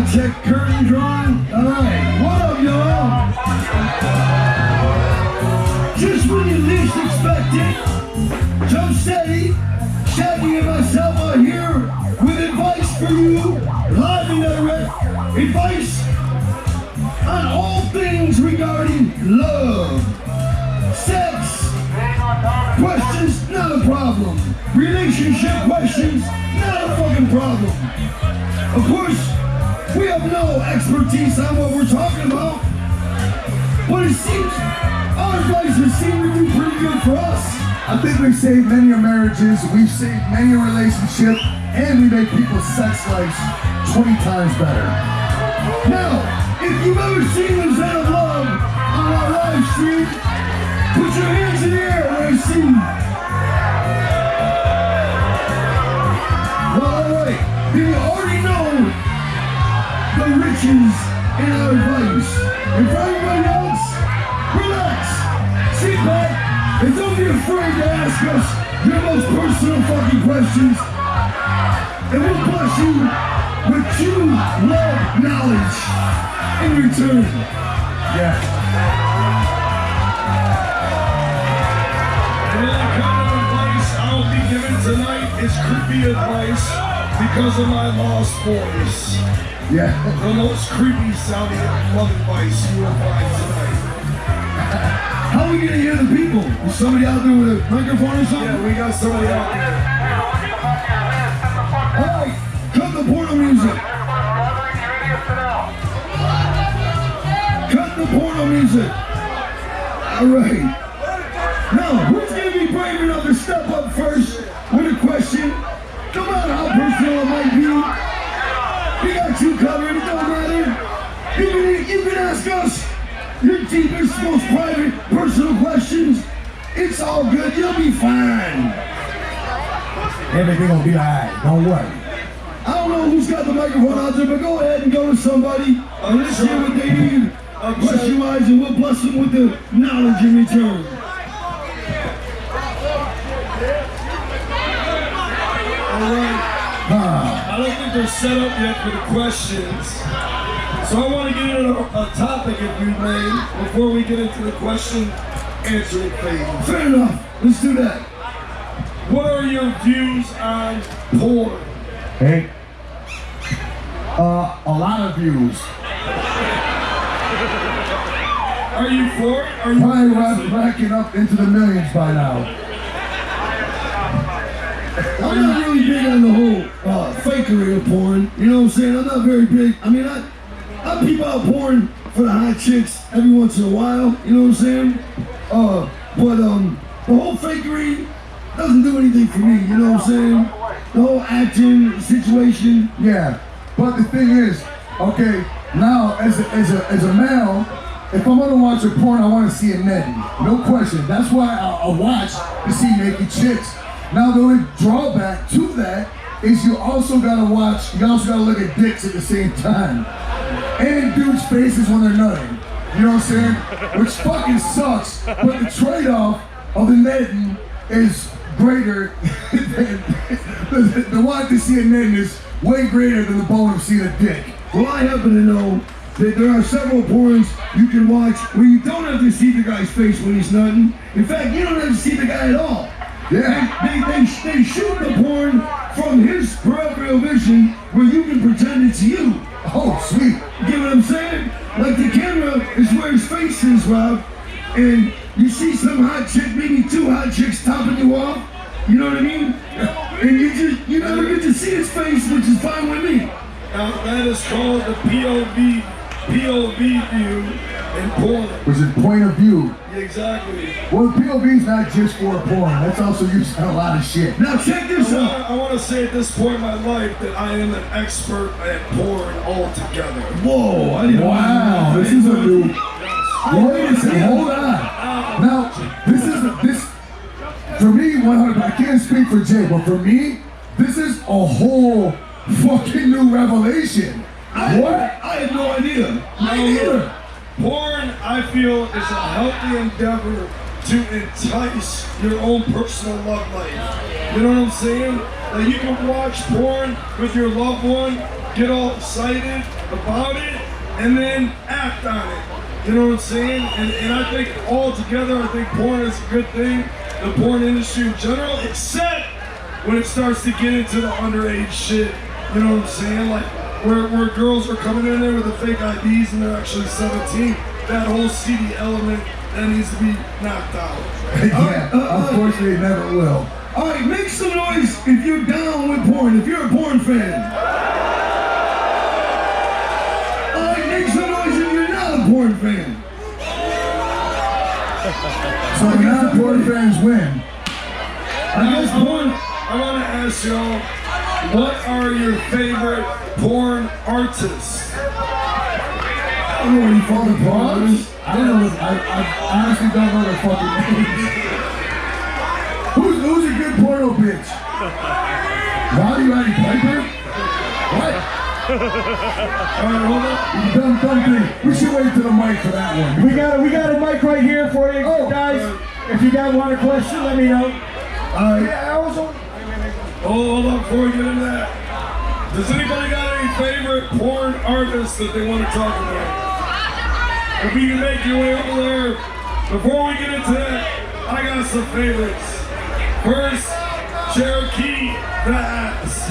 Mic check, curtain drawn. Alright, what up, y'all? Just when you least expect it, Joe Steady, Shaggy and myself are here with advice for you, live and direct, advice on all things regarding love, sex, questions, not a problem, relationship questions, not a fucking problem. Of course, we have no expertise on what we're talking about, but it seems our advice has seemed to do pretty good for us. I think we've saved many marriages, we've saved many relationships, and we make people's sex lives 20 times better. Now, if you've ever seen the ZEN of Love on our live stream, put your hands in the air when I see. Well, alright, you already know the riches in our advice. And for everybody else, relax, sit back, and don't be afraid to ask us your most personal fucking questions. And we'll bless you with true love knowledge in return. Yeah. The only kind of advice I'll be giving tonight is creepy advice because of my lost voice. Yeah. The most creepy sounding love advice you will find tonight. How are we gonna hear the people? Is somebody out there with a microphone or something? Yeah, we got somebody out there. Alright, cut the porno music. Cut the porno music. Alright. Now, who's gonna be brave enough to step up first with a question? No matter how personal it might be, we got you covered, it don't matter. You can ask us your deepest, most private, personal questions. It's all good, you'll be fine. Everything will be alright, don't worry. I don't know who's got the microphone out there, but go ahead and go to somebody and let's hear what they need question-wise, and we'll bless them with the knowledge in return. Alright. I don't think they're set up yet for the questions. So I want to get into a topic, if you may, before we get into the question answering phase. Fair enough, let's do that. What are your views on porn? Hey. A lot of views. Are you for it? Are you Probably racking up into the millions by now. I'm not really big on the whole fakery of porn, you know what I'm saying? I'm not very big. I mean, I peep out porn for the hot chicks every once in a while, you know what I'm saying? But the whole fakery doesn't do anything for me, you know what I'm saying? The whole acting situation. Yeah, but the thing is, okay, now as a male, if I'm gonna watch a porn, I want to see a netting, no question. That's why I'll watch to see naked chicks. Now the only drawback to that is you also gotta look at dicks at the same time. And dudes' faces when they're nutting. You know what I'm saying? Which fucking sucks, but the trade-off of the netting is greater than the want to see a netting is way greater than the bone of seeing a dick. Well, I happen to know that there are several porns you can watch where you don't have to see the guy's face when he's nutting. In fact, you don't have to see the guy at all. Yeah. They shoot the porn from his peripheral vision where you can pretend it's you. Oh, sweet. You get what I'm saying? Like the camera is where his face is, Rob, and you see some hot chick, maybe two hot chicks topping you off, you know what I mean? And you never get to see his face, which is fine with me. Now, that is called the POV view in porn. Which is point of view. Exactly. Well, POV is not just for porn. That's also used in a lot of shit. Now check this out. I want to say at this point in my life that I am an expert at porn altogether. Whoa, I didn't Wow, this is a new. Wait a second, hold on. Now, this for me, 100. I can't speak for Jay, but for me, this is a whole fucking new revelation. What? I had no idea. Either. Porn, I feel, is a healthy endeavor to entice your own personal love life. You know what I'm saying? that you can watch porn with your loved one, get all excited about it, and then act on it. You know what I'm saying? And I think altogether, I think porn is a good thing, the porn industry in general, except when it starts to get into the underage shit. You know what I'm saying? Like where girls are coming in there with the fake IDs and they're actually 17. That whole seedy element that needs to be knocked out. Yeah, unfortunately, it never will. All right, make some noise if you're down with porn, if you're a porn fan. All right, make some noise if you're not a porn fan. So non-porn fans win. I want to ask y'all, what are your favorite porn artists? I don't know what you call the bronze. I don't know. I honestly don't know the fucking names. Who's a good porno bitch? Roddy Piper? What? Alright, hold on. Dumb thing. We should wait to the mic for that one. We got a mic right here for you guys. If you got one question, let me know. Yeah, Hold on before we get into that. Does anybody got any favorite porn artists that they want to talk about? If you can make your way over there, before we get into that, I got some favorites. First, Cherokee the Ass.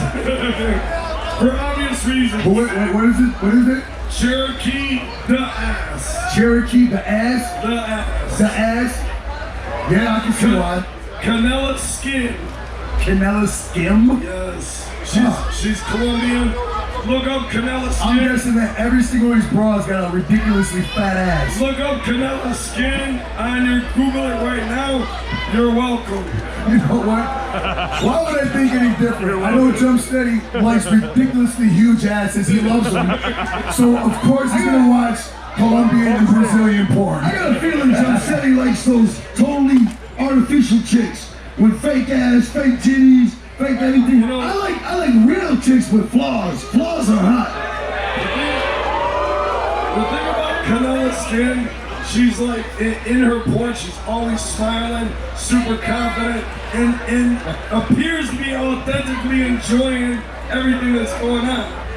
For obvious reasons. What is it? What is it? Cherokee the Ass. Cherokee the ass? The Ass. The ass? Yeah, I can see why. Canela Skin. Canela Skim? Yes. She's Colombian. Look up Canela Skin. I'm guessing that every single of these bras got a ridiculously fat ass. Look up Canela Skin on your Google it right now. You're welcome. You know what? Why would I think any different? I know Jump Steady likes ridiculously huge asses. He loves them. So, of course, he's going to watch Colombian and Brazilian porn. I got a feeling John Shetty likes those totally artificial chicks with fake ass, fake titties, fake everything. I like real chicks with flaws. Flaws are hot. The thing about Canela Skin, she's like, in her porn, she's always smiling, super confident, and appears to be authentically enjoying everything that's going on.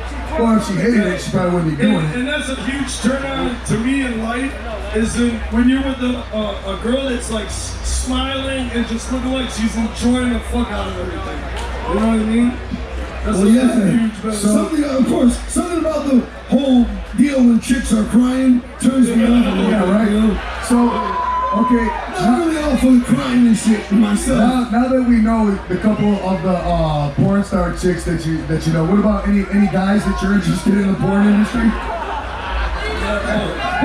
Well, if she hated it, she probably wouldn't be doing it. And that's a huge turn on to me in life, is when you're with a girl that's like smiling and just looking like she's enjoying the fuck out of everything. You know what I mean? That's a huge benefit. Something, of course, something about the whole deal when chicks are crying turns me on a little Yeah, bit, right. you know? So, okay. Not really all for the crying and shit myself. Now that we know the couple of the porn star chicks that you know, what about any guys that you're interested in the porn industry?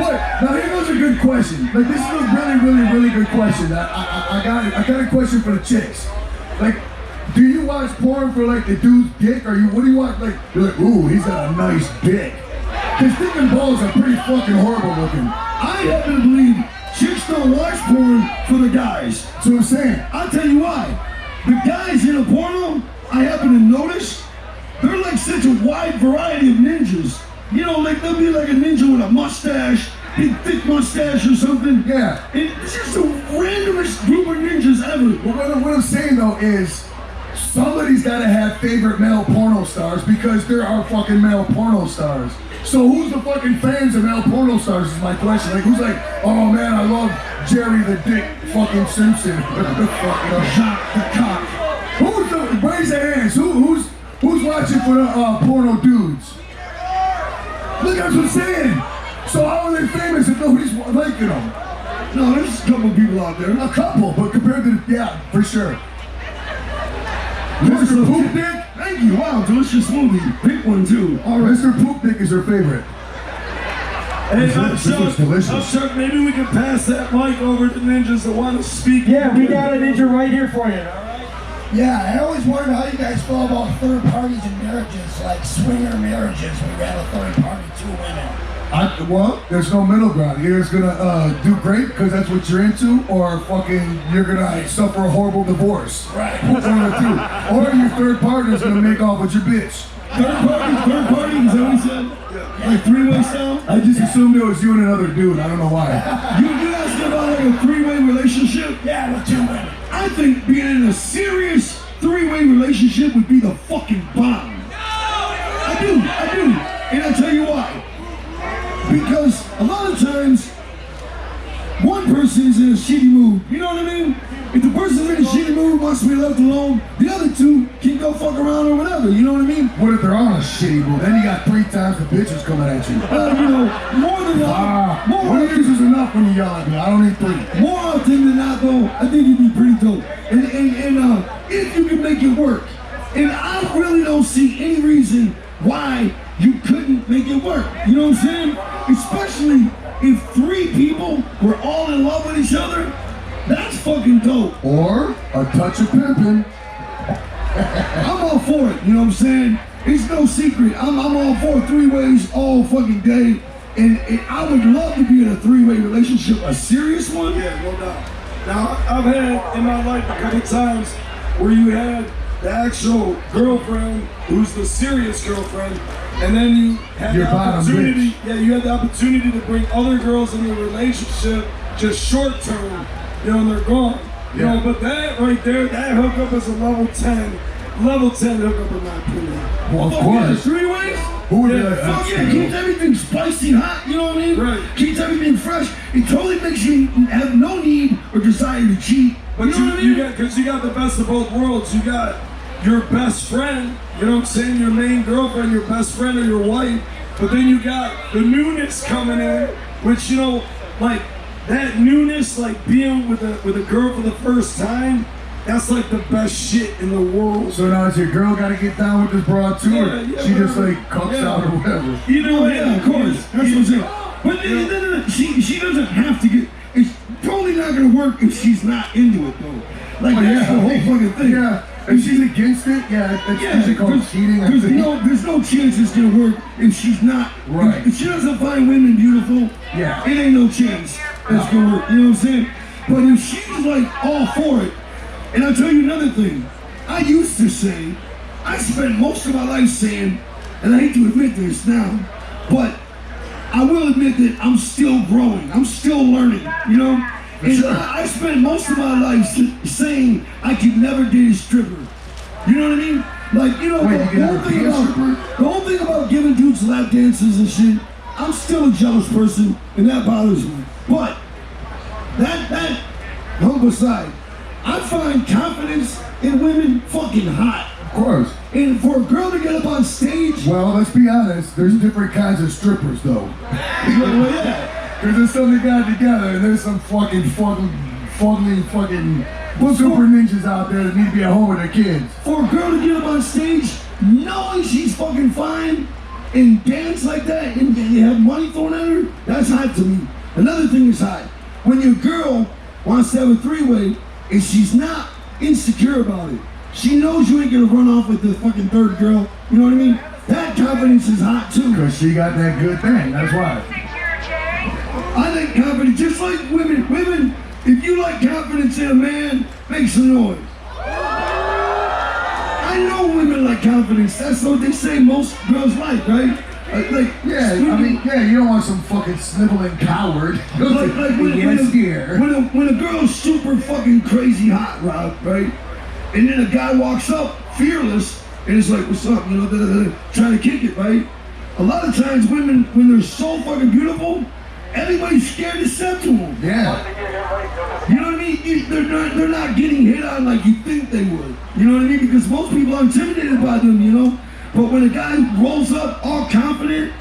What? Now here goes a good question. Like this is a really good question. I got a question for the chicks. Like, do you watch porn for like the dude's dick, or what do you watch? Like, you're like, ooh, he's got a nice dick. His dick and balls are pretty fucking horrible looking. I happen to believe chicks don't watch porn for the guys. So I'm saying, I'll tell you why. The guys in a porno, I happen to notice, they're like such a wide variety of ninjas. You know, like they'll be like a ninja with a mustache, big thick mustache or something. Yeah. It's just the randomest group of ninjas ever. But what I'm saying though is, somebody's got to have favorite male porno stars because there are fucking male porno stars. So who's the fucking fans of male porno stars is my question. Like who's like, oh man, I love Jerry the Dick fucking Simpson. Jacques the cock. Raise their hands. Who's watching for the porno dudes? Look, that's what I'm saying. So how are they famous if nobody's liking them? No, there's a couple people out there. A couple, but compared to yeah, for sure. Mr. Poop Dick? Thank you. Wow, delicious smoothie. Pick one too. All right, Mr. Poop Dick is her favorite. Hey, This looks delicious. Chuck, maybe we can pass that mic over to ninjas that want to speak. Yeah, we got a ninja right here for you. All right. Yeah, I always wondered how you guys feel about third parties in marriages, like swinger marriages, where you have a third party, two women. Well, there's no middle ground. You're just gonna do great because that's what you're into, or fucking you're gonna suffer a horrible divorce. Right. One of the two. Or your third partner's gonna make off with your bitch. Third party, is that what he said? Like three-way style? I just assumed it was you and another dude. I don't know why. You asking about like a three-way relationship? Yeah, with two women. I think being in a serious three-way relationship would be the fucking bomb. I do. And I'll tell you why. Because a lot of times, one person is in a shitty mood. You know what I mean? If the person's in a shitty mood, wants to be left alone, the other two can go fuck around or whatever. You know what I mean? What if they're on a shitty mood? Then you got 3 times the bitches coming at you. You know, more than that. One of these is enough when you yell at me. I don't need 3. More often than not, though, I think it'd be pretty dope. And if you can make it work. And I really don't see any reason why you couldn't make it work. You know what I'm saying? Especially if 3 people were all in love with each other. That's fucking dope. Or a touch of pimping. I'm all for it, you know what I'm saying? It's no secret. I'm all for 3-ways all fucking day. And I would love to be in a 3-way relationship, a serious one. Yeah, no doubt. Now, I've had in my life a couple times where you had the actual girlfriend who's the serious girlfriend, and then you had Your the bottom opportunity. bitch. Yeah, you had the opportunity to bring other girls in the relationship just short term, you know, and they're gone. You know, but that right there, that hookup is a level 10 hookup in my opinion. Well, of Yeah, course. 3-ways? Who would be like, Fuck that's yeah, cool. keeps everything spicy hot, you know what I mean? Right. Keeps everything fresh. It totally makes you have no need or desire to cheat. But you know what I mean? because you got the best of both worlds. You got your best friend, you know what I'm saying, your main girlfriend, your best friend or your wife, but then you got the newness coming in, which, you know, like that newness, like being with a girl for the first time, that's like the best shit in the world. So now is your girl got to get down with this broad too, or Yeah, she just whatever. like cucks Yeah. out or whatever? Either way, Yeah, of course. That's what I'm saying. But no, she doesn't have to get. It's totally not gonna work if she's not into it though. Like Oh, that's the whole fucking thing. Yeah, if she's against it, yeah, it's usually called cheating. I think. There's no chance it's gonna work if she's not. Right. If she doesn't find women beautiful, Yeah. it ain't no chance that's gonna work. You know what I'm saying? But if she's like all for it, and I'll tell you another thing. I used to say, I spent most of my life saying, and I hate to admit this now, but I will admit that I'm still growing. I'm still learning, you know? And Sure. I spent most of my life saying I could never date a stripper. You know what I mean? Like, you know, Wait, the you whole never thing be a about stripper? the whole thing about giving dudes lap dances and shit, I'm still a jealous person, and that bothers me. But that humble aside, I find confidence in women fucking hot. Of course. And for a girl to get up on stage, Well, let's be honest. There's different kinds of strippers, though. well, yeah. Because there's some that got together, and there's some fucking super ninjas out there that need to be at home with their kids. For a girl to get up on stage, knowing she's fucking fine, and dance like that, and you have money thrown at her, that's hot to me. Another thing is hot. When your girl wants to have a 3-way, and she's not insecure about it. She knows you ain't gonna run off with the fucking third girl. You know what I mean? That confidence is hot too. Because she got that good thing, that's why. I think confidence, just like women, if you like confidence in a man, make some noise. I know women like confidence. That's what they say most girls like, right? Yeah, I mean, yeah, you don't want some fucking sniveling coward. Like Yes, dear. when a girl's super fucking crazy hot, Rob, right? And then a guy walks up, fearless, and it's like, what's up, you know, trying to kick it, right? A lot of times women, when they're so fucking beautiful, everybody's scared to step to them. Yeah. You know what I mean? They're not getting hit on like you think they would. You know what I mean? Because most people are intimidated by them, you know? But when a guy rolls up all confident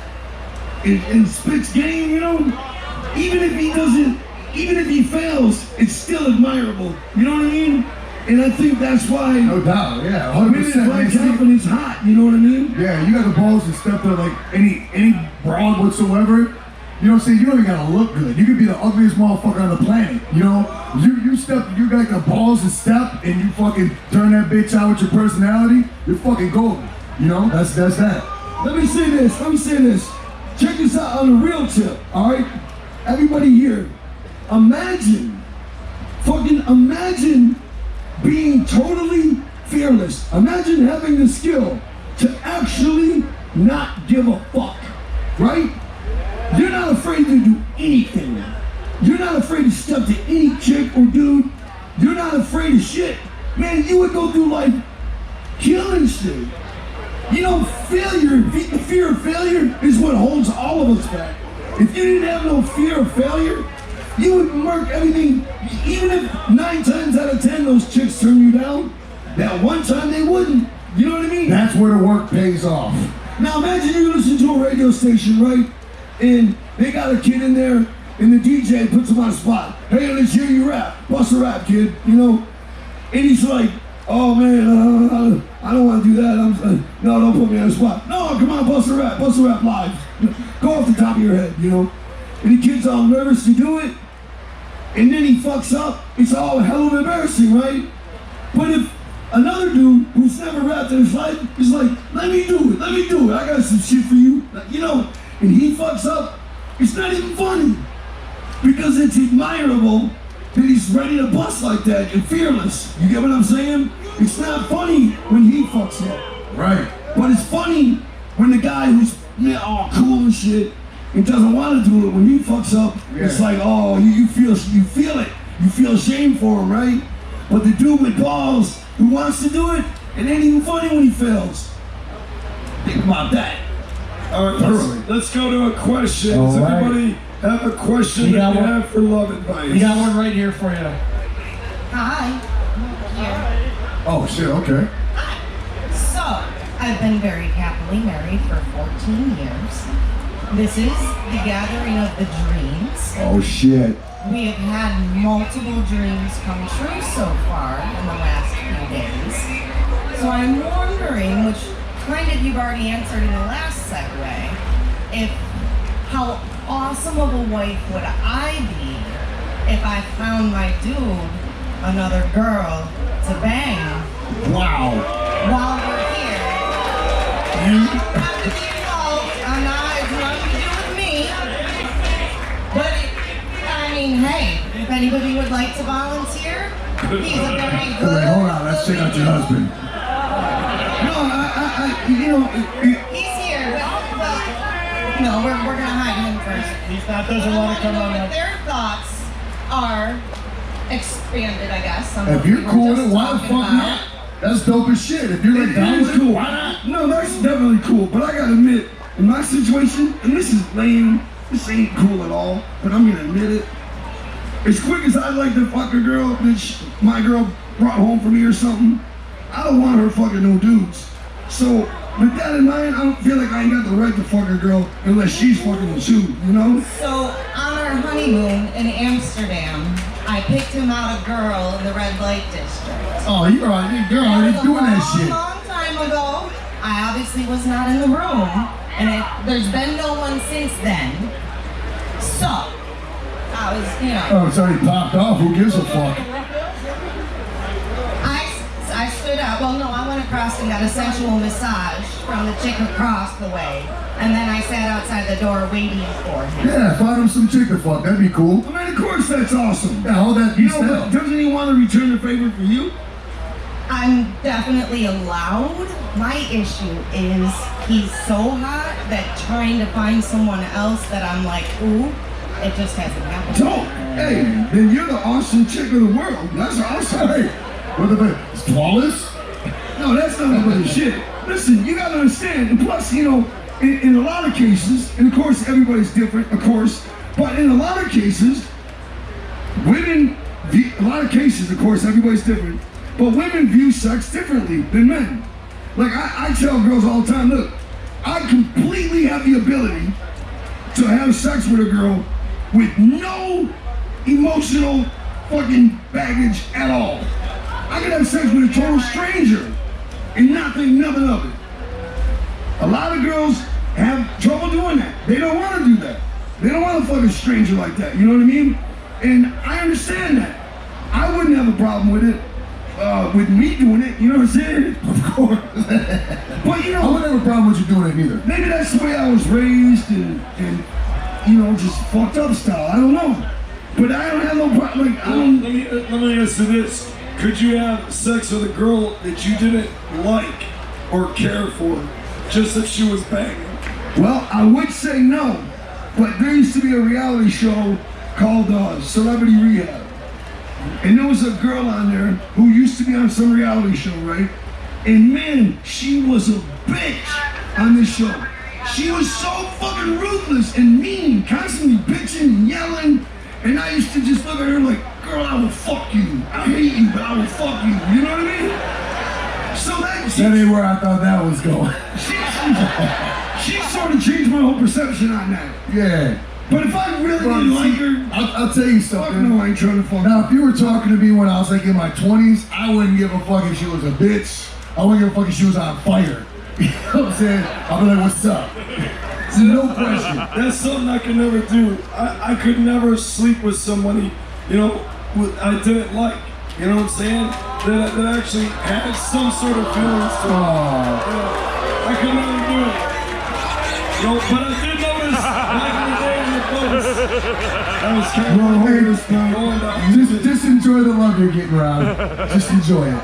and spits game, you know, even if he fails, it's still admirable. You know what I mean? And I think that's why No doubt, yeah, 100%. women like man. See, confidence hot, you know what I mean? yeah, you got the balls to step to like any broad whatsoever. You know what I'm saying? You don't even gotta look good. You could be the ugliest motherfucker on the planet. You know? You got the balls to step and you fucking turn that bitch out with your personality, you're fucking golden. You know? That's that. Let me say this. Check this out on a real tip, all right? Everybody here, imagine being totally fearless. Imagine having the skill to actually not give a fuck, right? You're not afraid to do anything. You're not afraid to step to any chick or dude. You're not afraid of shit. Man, you would go through life killing shit. You know, failure, the fear of failure is what holds all of us back. If you didn't have no fear of failure, you would murk everything. Even if 9 times out of 10 those chicks turn you down, that one time they wouldn't. You know what I mean? That's where the work pays off. Now imagine you listen to a radio station, right? And they got a kid in there, and the DJ puts him on the spot. Hey, let's hear you rap. Bust a rap, kid, you know? And he's like, oh man, I don't want to do that. No, don't put me on the spot. No, come on, bust a rap live. Go off the top of your head, you know? And the kid's all nervous to do it, and then he fucks up. It's all hell of embarrassing, right? But if another dude who's never rapped in his life is like, let me do it, I got some shit for you, you know, and he fucks up, it's not even funny. Because it's admirable that he's ready to bust like that and fearless. You get what I'm saying? It's not funny when he fucks up. Right. But it's funny when the guy who's all cool and shit and doesn't want to do it, when he fucks up, it's like, oh, you feel it. You feel ashamed for him, right? But the dude with balls who wants to do it, it ain't even funny when he fails. Think about that. All right, let's go to a question. Does anybody have a question that you have for love advice? We got one right here for you. Hi. Here. Oh shit, okay. So, I've been very happily married for 14 years. This is the gathering of the dreams. Oh shit. We have had multiple dreams come true so far in the last few days. So I'm wondering, which kind of you've already answered in the last segue, if how awesome of a wife would I be if I found my dude another girl to bang? Wow. While we're here. You have to be involved. I'm not, it's nothing to do with me. But I mean, hey, if anybody would like to volunteer, he's a very good. Wait, hold on, let's check out your husband. No, you know, He's here, but no, we're gonna hide him first. He doesn't want to come on. Their thoughts are expanded, I guess. If you're cool with it, why the fuck not? That's dope as shit. If you're like down with it, cool. why not? No, that's definitely cool. But I gotta admit, in my situation, and this is lame, this ain't cool at all, but I'm gonna admit it. As quick as I'd like to fuck a girl that my girl brought home for me or something, I don't want her fucking no dudes. So, with that in mind, I don't feel like I ain't got the right to fuck a girl unless she's fucking the shoe, you know? So, on our honeymoon in Amsterdam, I picked him out a girl in the red light district. Oh, you're already doing that shit. Long time ago. I obviously was not in the room, and there's been no one since then. So, I was, you know. Oh, it's already popped off. Who gives a fuck? I stood up. Well, no, I went across and got a sensual massage from the chick across the way, and then I sat outside the door waiting for him. Yeah, find him some chick to fuck. That'd be cool. I mean, of course that's awesome. Yeah, all that You be know, but doesn't he want to return the favor for you? I'm definitely allowed. My issue is he's so hot that trying to find someone else that I'm like, ooh, it just hasn't happened. So, hey, then you're the awesome chick of the world. That's awesome. Hey, what the it's flawless? No, that's not the shit. Listen, you gotta understand, and plus, you know, in a lot of cases, and of course everybody's different, of course, but in a lot of cases, of course, everybody's different, but women view sex differently than men. Like, I tell girls all the time, look, I completely have the ability to have sex with a girl with no emotional fucking baggage at all. I can have sex with a total stranger and not think nothing of it. A lot of girls have trouble doing that. They don't want to do that. They don't want to fuck a stranger like that, you know what I mean? And I understand that. I wouldn't have a problem with it, with me doing it, you know what I'm saying? Of course. But you know, I wouldn't have a problem with you doing it either. maybe that's the way I was raised and you know, just fucked up style. I don't know. But I don't have no problem. Like, I don't. Let me ask you this. Could you have sex with a girl that you didn't like or care for, just if she was banging? Well, I would say no, but there used to be a reality show called Celebrity Rehab. And there was a girl on there who used to be on some reality show, right? And man, she was a bitch on this show. She was so fucking ruthless and mean, constantly bitching and yelling. And I used to just look at her like, girl, I will fuck you. I hate you, but I will fuck you. You know what I mean? So that ain't where I thought that was going. She sort of changed my whole perception on that. Yeah. But if I really didn't like her, I'll tell you something. Fuck no, I ain't trying to fuck. Now, if you were talking to me when I was like in my 20s, I wouldn't give a fuck if she was a bitch. I wouldn't give a fuck if she was on fire. You know what I'm saying? I'll be like, what's up? No question. That's something I could never do. I could never sleep with somebody, you know, I didn't like. You know what I'm saying? That actually had some sort of feelings to it. You know, I could never do it. You know, but I did notice back in the day on the boats, I was kind of just enjoy the love you're getting, Rob. Just enjoy it.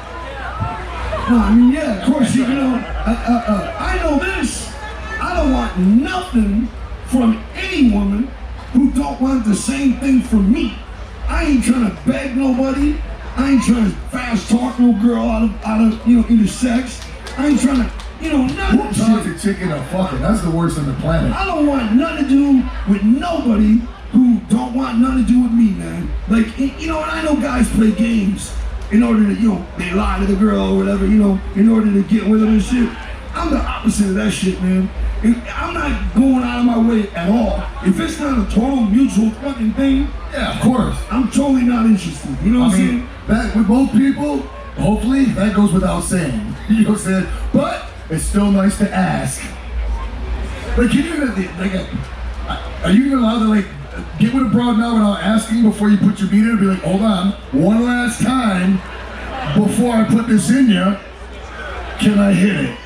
No, I mean, yeah, of course, you know, I know this. I don't want nothing from any woman who don't want the same thing from me. I ain't trying to beg nobody. I ain't trying to fast talk no girl out of you know, into sex. I ain't trying to, you know, nothing. Who tries a chicken or fucking? That's the worst on the planet. I don't want nothing to do with nobody who don't want nothing to do with me, man. Like, you know, and I know guys play games in order to, you know, they lie to the girl or whatever, you know, in order to get with her and shit. I'm the opposite of that shit, man. I'm not going out of my way at all. If it's not a total mutual fucking thing, yeah, of course. I'm totally not interested. You know what I'm saying? That with both people, hopefully that goes without saying. You know what I'm saying? But it's still nice to ask. Like, can you even, like, are you even allowed to, like, get with a broad now without asking before you put your beat in and be like, hold on, one last time before I put this in you, can I hit it?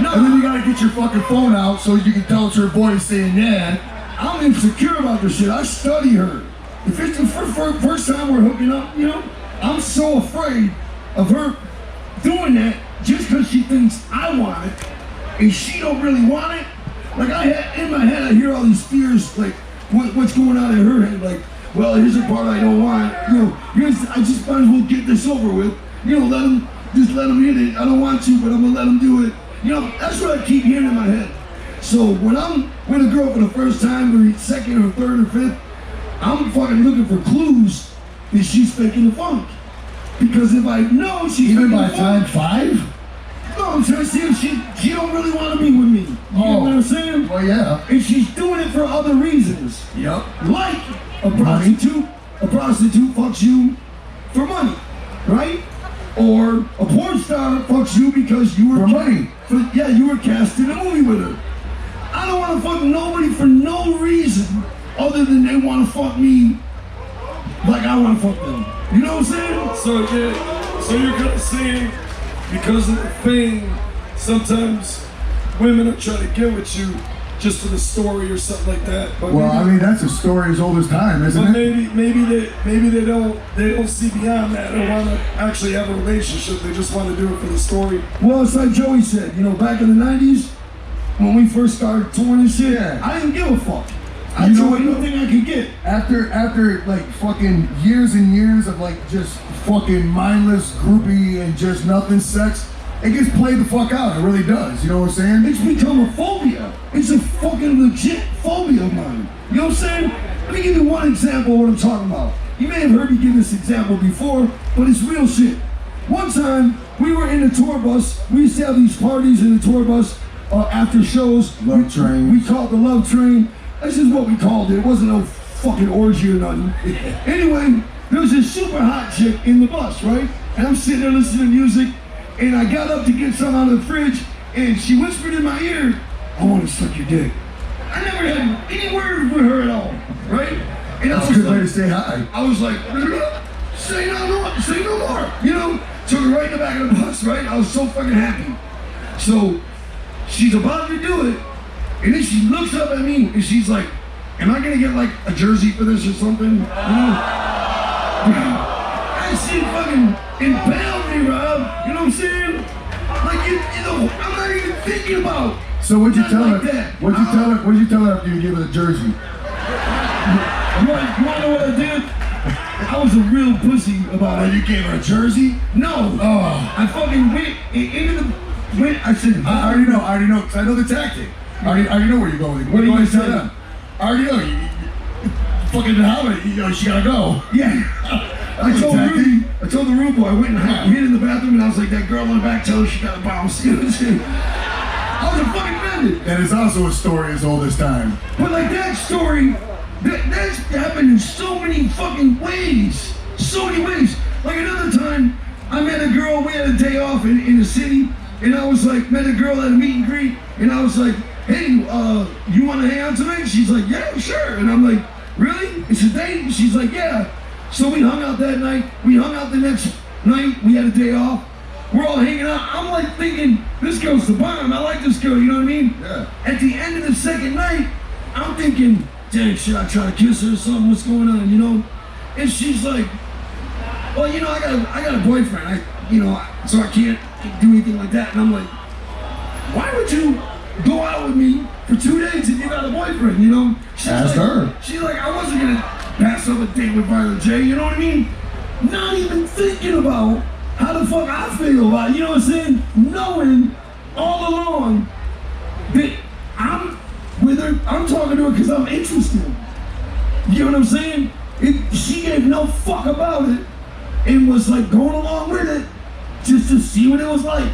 No. And then you gotta get your fucking phone out so you can tell it's her voice saying, yeah. I'm insecure about this shit. I study her. If it's the first time we're hooking up, you know, I'm so afraid of her doing that just because she thinks I want it and she don't really want it. Like, in my head, I hear all these fears, like, what's going on in her head? Like, well, here's the part I don't want. You know, I just might as well get this over with. You know, let him hit it. I don't want to, but I'm gonna let him do it. You know, that's what I keep hearing in my head. So when I'm with a girl for the first time, or second, or third, or fifth, I'm fucking looking for clues that she's faking the funk. Because if I know she's even faking by the time funk, 5? no, I'm trying to see if she don't really want to be with me. You know what I'm saying? Well, yeah. And she's doing it for other reasons. Yep. Like a prostitute. A prostitute fucks you for money, right? Or a porn star fucks you because you were for money. Yeah, you were cast in a movie with her. I don't want to fuck nobody for no reason other than they want to fuck me like I want to fuck them. You know what I'm saying? So you're gonna say, because of the fame, sometimes women are trying to get with you just for the story or something like that. But well, I mean, that's a story as old as time, isn't but it? maybe they don't see beyond that. They don't want to actually have a relationship. They just want to do it for the story. Well, it's like Joey said. You know, back in the '90s when we first started touring and shit, yeah. I didn't give a fuck. I do anything I could get. After like fucking years and years of like just fucking mindless groupie and just nothing sex, it gets played the fuck out. It really does. You know what I'm saying? It's become a phobia. It's a fucking legit phobia of mine. You know what I'm saying? Let me give you one example of what I'm talking about. You may have heard me give this example before, but it's real shit. One time, we were in the tour bus. We used to have these parties in the tour bus after shows. Love train. We called the Love Train. That's just what we called it. It wasn't no fucking orgy or nothing. Anyway, there was this super hot chick in the bus, right? And I'm sitting there listening to music, and I got up to get something out of the fridge, and she whispered in my ear, I want to suck your dick. I never had any word with her at all, right? And That's a good way to say hi. I was like, say no more. You know, took her right in the back of the bus, right? I was so fucking happy. So she's about to do it, and then she looks up at me and she's like, am I gonna get like a jersey for this or something? You know? And she fucking impaled me, Rob. You know what I'm saying? Like, you know, I'm not even thinking about. So what'd you tell like her? that. What'd you tell her after you gave her the jersey? You want to know what I did? I was a real pussy about it. You gave her a jersey? No. Oh. I fucking went into the. I said, I already know, because I know the tactic. I already know where you're going. What do you want to tell them? I already know. Fucking how she gotta go. Yeah. I told the room boy, I went and hid in the bathroom and I was like, that girl in the back, tell her she gotta bounce. You know what I'm saying? I was a fucking bandit. And it's also a story as old as time. But like that story, that's happened in so many fucking ways. So many ways. Like another time, I met a girl, we had a day off in the city, and I was like, met a girl at a meet and greet, and I was like, hey, you wanna hang out tonight? She's like, yeah, sure. And I'm like, really? It's a date? She's like, yeah. So we hung out that night. We hung out the next night. We had a day off. We're all hanging out. I'm like thinking, this girl's the bomb. I like this girl, you know what I mean? Yeah. At the end of the second night, I'm thinking, dang, should I try to kiss her or something? What's going on, you know? And she's like, well, you know, I got a boyfriend. So I can't do anything like that. And I'm like, why would you go out with me for 2 days if you got a boyfriend, you know? Ask her. She's like, I wasn't gonna pass up a date with Violet J, you know what I mean? Not even thinking about how the fuck I feel about it, you know what I'm saying? Knowing all along that I'm with her, I'm talking to her because I'm interested. You know what I'm saying? She gave no fuck about it and was like going along with it just to see what it was like.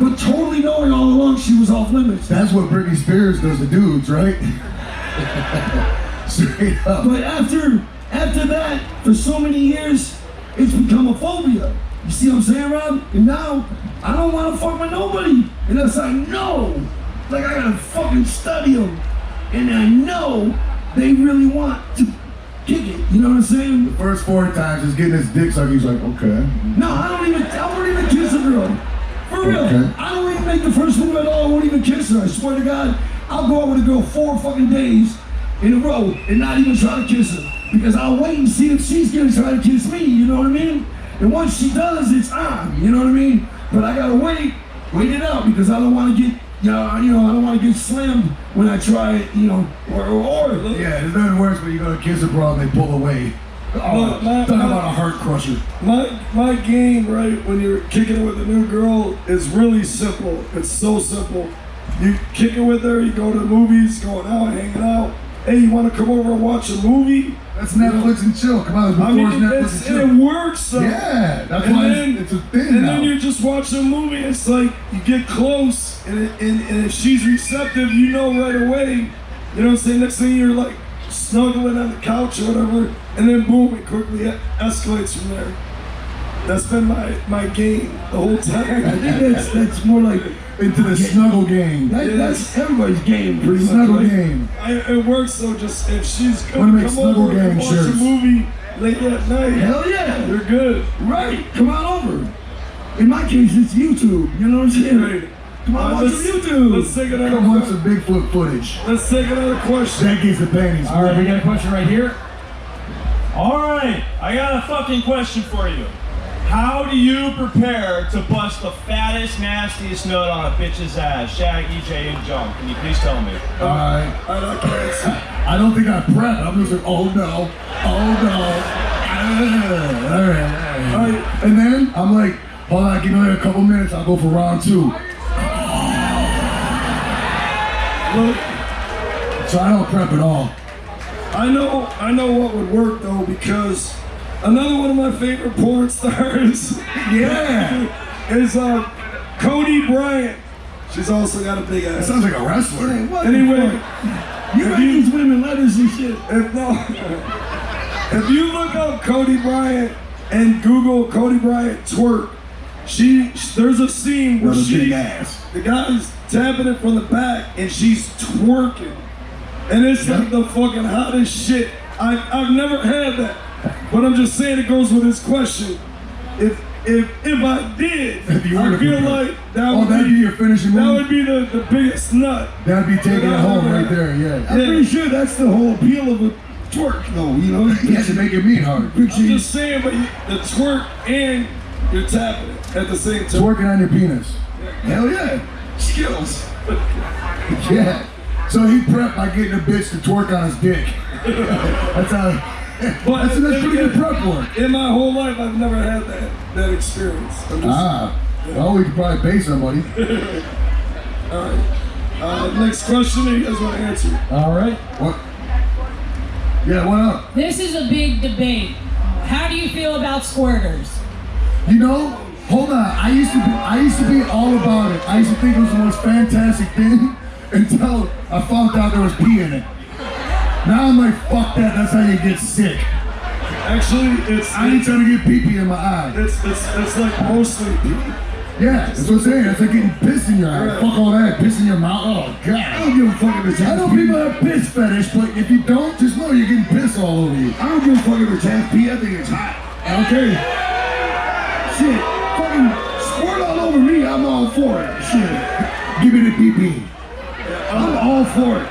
But totally knowing all along she was off limits. That's what Britney Spears does to dudes, right? Straight up. But after that, for so many years, it's become a phobia. You see what I'm saying, Rob? And now, I don't want to fuck with nobody. And it's like, no. Like, I gotta fucking study them. And I know they really want to kick it. You know what I'm saying? The first 4 times, just getting his dick sucked, he's like, okay. No, I won't even kiss a girl. For real. Okay. I don't even make the first move at all. I won't even kiss her. I swear to God, I'll go out with a girl 4 fucking days in a row and not even try to kiss her. Because I'll wait and see if she's gonna try to kiss me, you know what I mean? And once she does, it's on, you know what I mean? But I gotta wait it out because I don't wanna get, I don't wanna get slammed when I try it, or. Yeah, there's nothing worse when you go to kiss a girl and they pull away. Oh, talk about a heart crusher. My game, right, when you're kicking it with a new girl is really simple. It's so simple. You kick it with her, you go to the movies, going out, hanging out. Hey, you want to come over and watch a movie? That's Netflix and chill. Come on, before Netflix and chill. It works. So. Yeah, that's why it's a thing and now. then you just watch a movie. It's like you get close, and if she's receptive, you know right away. You know what I'm saying? Next thing you're like snuggling on the couch or whatever, and then boom, it quickly escalates from there. That's been my game the whole time. I think that's more like into the snuggle game. That's everybody's game, pretty much. Snuggle game. It works though. Just if she's Wanna gonna make come snuggle over and game watch a shirts. movie late at night, Hell yeah. you're good. Right, come on over. In my case, it's YouTube, you know what I'm saying? Right. Come on, watch Let's- some YouTube. Let's take another Come watch some Bigfoot footage. Let's take another question. That gets the panties. All right, we got a question right here. All right, I got a fucking question for you. How do you prepare to bust the fattest, nastiest nut on a bitch's ass? Shag, EJ, and Jump. Can you please tell me? I can't answer. I don't think I prep. I'm just like, oh no. All right. And then I'm like, hold on, give me a couple minutes. I'll go for round 2. Look, So I don't prep at all. I know what would work though, because another one of my favorite porn stars, is Cody Bryant. She's also got a big That ass. sounds like a wrestler. Hey, what the Anyway, fuck? You write these women letters and shit. If you look up Cody Bryant and Google Cody Bryant twerk, there's a scene where With a big ass. the guy's tapping it from the back and she's twerking. And it's like the fucking hottest shit. I've never had that. But I'm just saying it goes with this question. If I did, If you were I to feel compare. like that Oh, that'd be your finishing that move? would be the biggest nut. That'd be taking it home right there, yeah. I'm pretty sure that's the whole appeal of a twerk, though, you know? You have to make it mean hard. I'm just saying, but the twerk and you're tapping it at the same time. Twerking on your penis. Hell yeah. Skills. Yeah. So he prepped by getting a bitch to twerk on his dick. That's how But That's pretty good prep work. in my whole life, I've never had that experience. I'm just, Well, we could probably pay somebody. all right. Next question. You guys want to answer? All right. What? Yeah, what up? This is a big debate. How do you feel about squirters? You know, hold on. I used to be all about it. I used to think it was the most fantastic thing until I found out there was pee in it. Now I'm like, fuck that. That's how you get sick. Actually, I ain't trying to get pee-pee in my eye. it's like mostly pee. Yeah, that's what I'm saying. It's like getting piss in your eye. Right. Fuck all that. Piss in your mouth. Oh, God. I don't give a fuck if it's I know people have piss fetish, but if you don't, just know you're getting piss all over you. I don't give a fuck if it's half pee. I think it's hot. Okay. Shit, fucking squirt all over me. I'm all for it. Shit, Give me the pee-pee. I'm all for it.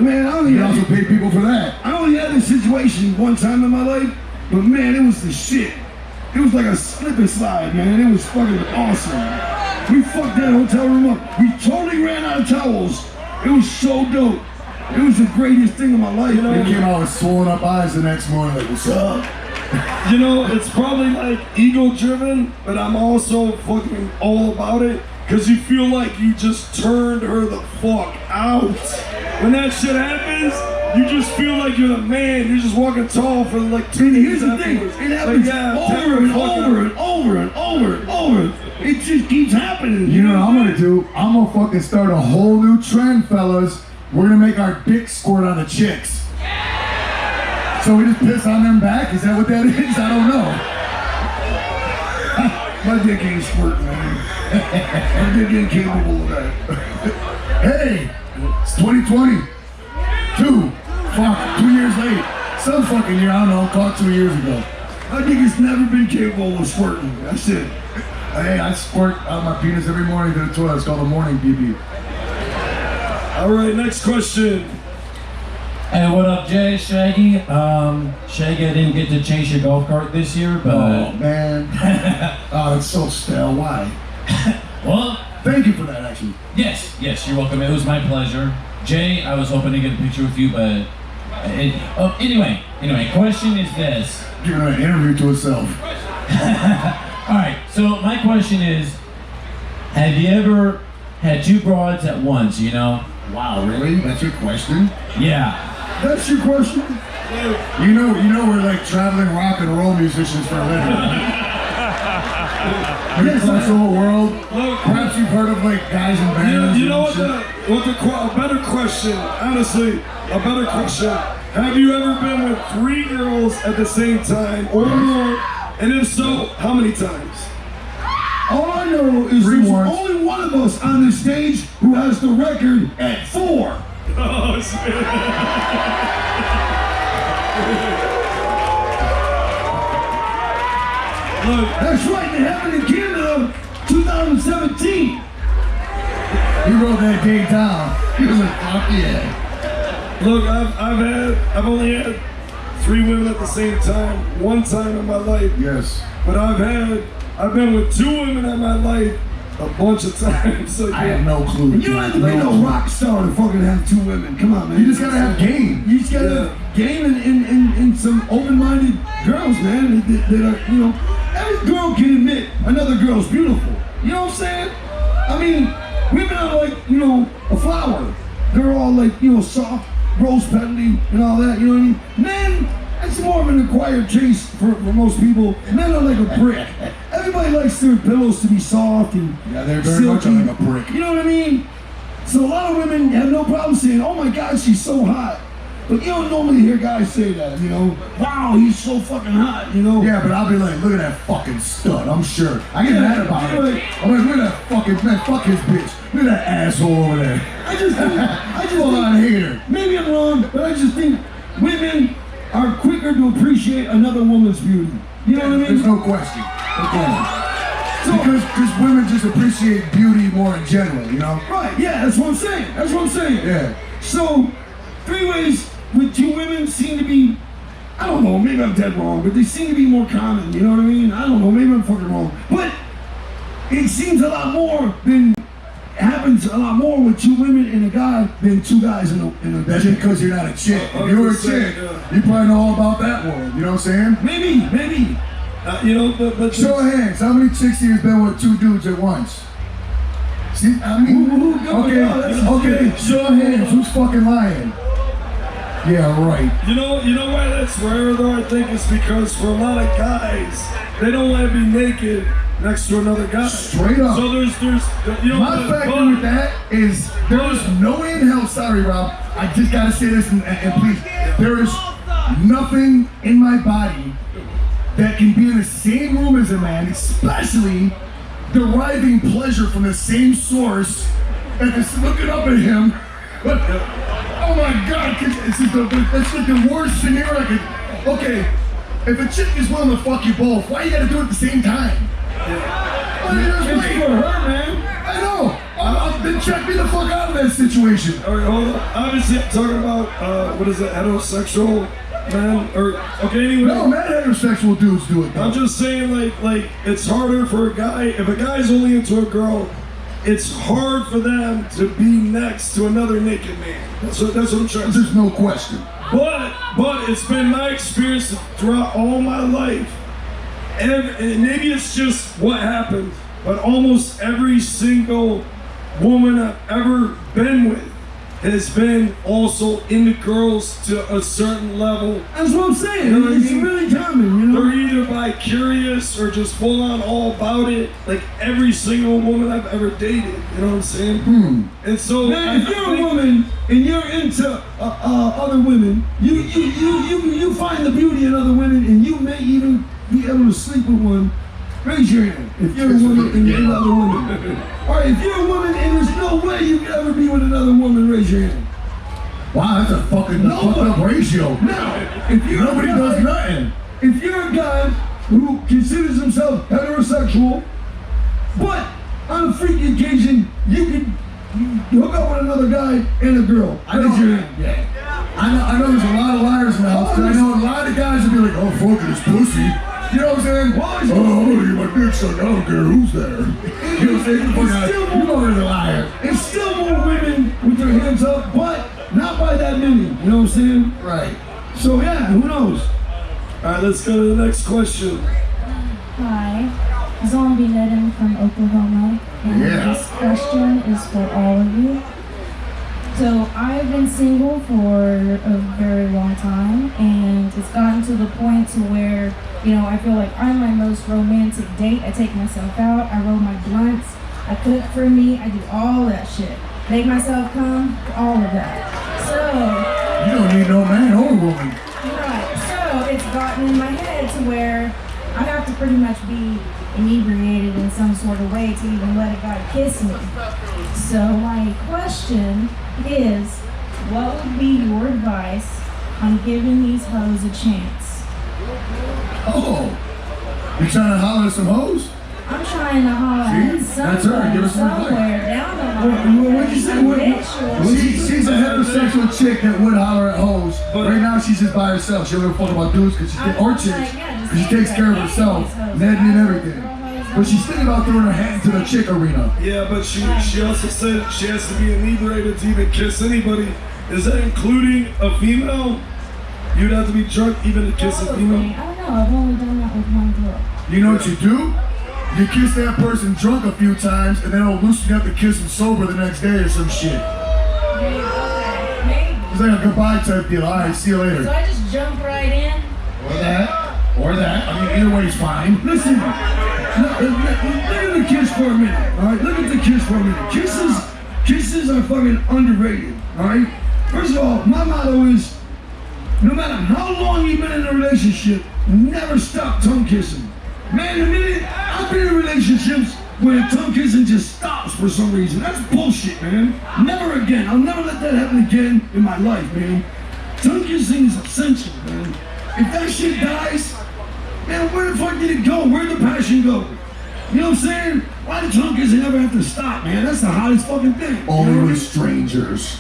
Man, I You also pay people for that. I only had this situation one time in my life, but man, it was the shit. It was like a slip and slide, man. It was fucking awesome. We fucked that hotel room up. We totally ran out of towels. It was so dope. It was the greatest thing of my life. They came out with swollen up eyes the next morning like, what's up? You know, it's probably like ego-driven, but I'm also fucking all about it. Because you feel like you just turned her the fuck out. When that shit happens, you just feel like you're the man. You're just walking tall for like 2 Here's years the thing, afterwards. it happens over and over and over and over and over. It just keeps happening. You know what I'm gonna do? I'm gonna fucking start a whole new trend, fellas. We're gonna make our dick squirt on the chicks. So we just piss on them back? Is that what that is? I don't know. My dick ain't squirting, man. My dick ain't capable of that. Hey, it's 2022. Fuck, 2 years late. Some fucking year, I don't know, caught 2 years ago. My dick has never been capable of squirting. That's it. Hey, I squirt out my penis every morning to the toilet. It's called a morning BB. All right, next question. Hey, what up, Jay? Shaggy? Shaggy, I didn't get to chase your golf cart this year, but... Oh, man. Oh, it's so stale. Why? Well, Thank you for that, actually. yes, you're welcome. It was my pleasure. Jay, I was hoping to get a picture with you, but... Anyway, question is this. Giving an interview to itself. All right, so my question is, have you ever had two broads at once, you know? Wow, really? That's your question? Yeah. That's your question? You know we're like traveling rock and roll musicians for a living. Yes, across the whole world. Perhaps you've heard of like guys in bands. You know and what shit. a better question, honestly, a better question. Have you ever been with 3 girls at the same time or more? And if so, how many times? All I know is Three there's ones. only one of us on this stage who has the record at 4. Oh, shit. Look, That's right, it happened in Canada, 2017. He wrote that day down. He was like, fuck yeah. look, I've only had 3 women at the same time, one time in my life. Yes. But I've been with 2 women in my life a bunch of times. So I have no clue. You don't have to be no rock star to fucking have 2 women. Come on, man. You just gotta have game. You just gotta have game and some open-minded girls, man. That are, you know, every girl can admit another girl's beautiful. You know what I'm saying? I mean, women are like, you know, a flower. They're all like, you know, soft, rose-petally and all that, you know what I mean? Men, it's more of an acquired taste for most people. Men are like a brick. Everybody likes their pillows to be soft and Yeah, they're very much silky. like a brick. You know what I mean? So a lot of women have no problem saying, oh my God, she's so hot. But you don't normally hear guys say that, you know? Wow, he's so fucking hot, you know? Yeah, but I'll be like, look at that fucking stud, I'm sure. I get Yeah, mad about it. right. I'm like, look at that fucking, man, fuck his bitch. Look at that asshole over there. I just Full on hater. maybe I'm wrong, but I just think women are quicker to appreciate another woman's beauty. You know what I mean? There's no question. No question. Because women just appreciate beauty more in general, you know? Right, yeah, that's what I'm saying. That's what I'm saying. Yeah. So, 3 ways with 2 women seem to be, I don't know, maybe I'm dead wrong, but they seem to be more common, you know what I mean? I don't know, maybe I'm fucking wrong. But it seems a lot more than having happens a lot more with 2 women and a guy than 2 guys in a That's because you're not a chick. If you were a chick, you probably know all about that world. You know what I'm saying? Maybe. You know, but Show of hands. How many chicks here has been with 2 dudes at once? See, I mean, okay. Show of hands. Who's fucking lying? Yeah, right. You know why that's rare though? I think it's because for a lot of guys, they don't want to be naked next to another guy. Straight up. So there's you know. My factor with that is there is no way in hell. Sorry, Rob. I just gotta say this and please. There is nothing in my body that can be in the same room as a man, especially deriving pleasure from the same source, and just looking up at him. But, oh my God, that's like the worst scenario I could. Okay, if a chick is willing to fuck you both, why you gotta do it at the same time? It's for her, man. I know. Then check me the fuck out of that situation. All right, hold on. Obviously, I'm talking about what is it, heterosexual man? Or okay, anyway. No, man, heterosexual dudes do it. Though. I'm just saying, like it's harder for a guy. If a guy's only into a girl, it's hard for them to be next to another naked man. That's what I'm trying to say. There's no question. But it's been my experience throughout all my life. And maybe it's just what happened, but almost every single woman I've ever been with has been also into girls to a certain level. That's what I'm saying. You know what I It's mean? really common, you know? They're either bi-curious or just full on all about it. Like every single woman I've ever dated, you know what I'm saying? And so Man, if you're a woman and you're into other women, you find the beauty in other women, and you may even be able to sleep with one. Raise your hand if you're a woman and you're into other women. All right, if you're a woman and there's no way you can ever be with another woman, raise your hand. Wow, that's a fucked up ratio. Now, if you're Nobody does nothing. If you're a guy who considers himself heterosexual, but on a freaky occasion you can hook up with another guy and a girl, raise your hand. Yeah. I know there's a lot of liars in the house, because I know a lot of guys will be like, oh, fuck it, it's pussy. You know what I'm saying? Oh, I'm gonna get my dick sucked. I don't care who's there. You know what I'm saying? You know they're the liar. It's still more women with their hands up, but not by that many. You know what I'm saying? Right. So yeah, who knows? all right, let's go to the next question. Hi, Zombie Nedden from Oklahoma, and this question is for all of you. So I've been single for a very long time, and it's gotten to the point to where, you know, I feel like I'm my most romantic date. I take myself out, I roll my blunts, I cook for me, I do all that shit. Make myself come, all of that. So you don't need no man or woman. right, so it's gotten in my head to where I have to pretty much be inebriated in some sort of way to even let a guy kiss me. So my question is, what would be your advice on giving these hoes a chance? Oh, you trying to holler at some hoes? I'm trying to holler at That's her. Give us some advice. somewhere down the line. What'd you say? She's a heterosexual chick that would holler at hoes. Right now, she's just by herself. She don't give a fuck about dudes because or chicks. Because she takes care of herself, Ned and everything. But she's thinking about throwing her hat into the chick arena. Yeah, but she also said she has to be inebriated to even kiss anybody. Is that including a female? You'd have to be drunk even to kiss a female? I don't know. I've only done that with one girl. You know what you do? You kiss that person drunk a few times, and then it'll loosen you up to kiss them sober the next day or some shit. Maybe. It's like a goodbye type deal. All right, see you later. So I just jump right in? Or that. I mean, either way's fine. Listen, look at the kiss for a minute, all right? Look at the kiss for a minute. Kisses are fucking underrated, all right? First of all, my motto is, no matter how long you've been in a relationship, never stop tongue kissing. Man, the minute I've been in relationships where tongue kissing just stops for some reason. That's bullshit, man. Never again. I'll never let that happen again in my life, man. Tongue kissing is essential, man. If that shit dies, man, where the fuck did it go? Where'd the passion go? You know what I'm saying? Why the tongue kissing never have to stop, man? That's the hottest fucking thing. Only with strangers.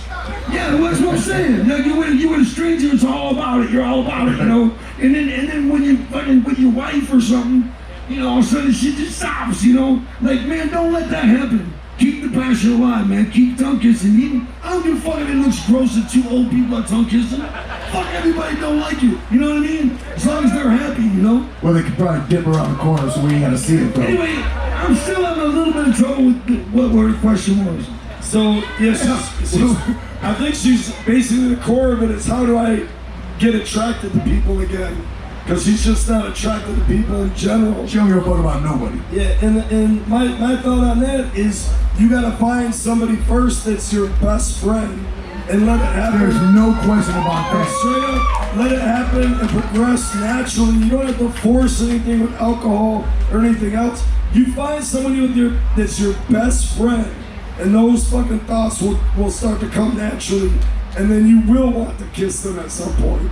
Yeah, that's what I'm saying. Like you with a stranger, it's all about it. You're all about it, you know. And then when you fucking with your wife or something, you know, all of a sudden shit just stops, you know. Like, man, don't let that happen. keep the passion alive, man. Keep tongue kissing. Even, I don't give a fuck if it looks gross that two old people are tongue kissing. Fuck everybody don't like it. You know what I mean? As long as they're happy, you know? Well, they could probably dip around the corner so we ain't gotta see it, though. Anyway, I'm still having a little bit of trouble with what her question was. So, yes, I think she's basically the core of it is how do I get attracted to people again? Because she's just not attracted to people in general. She don't give a fuck about nobody. Yeah, and my thought on that is you gotta find somebody first that's your best friend and let it happen. There's no question about that. Straight up, let it happen and progress naturally. You don't have to force anything with alcohol or anything else. You find somebody that's your best friend, and those fucking thoughts will start to come naturally, and then you will want to kiss them at some point.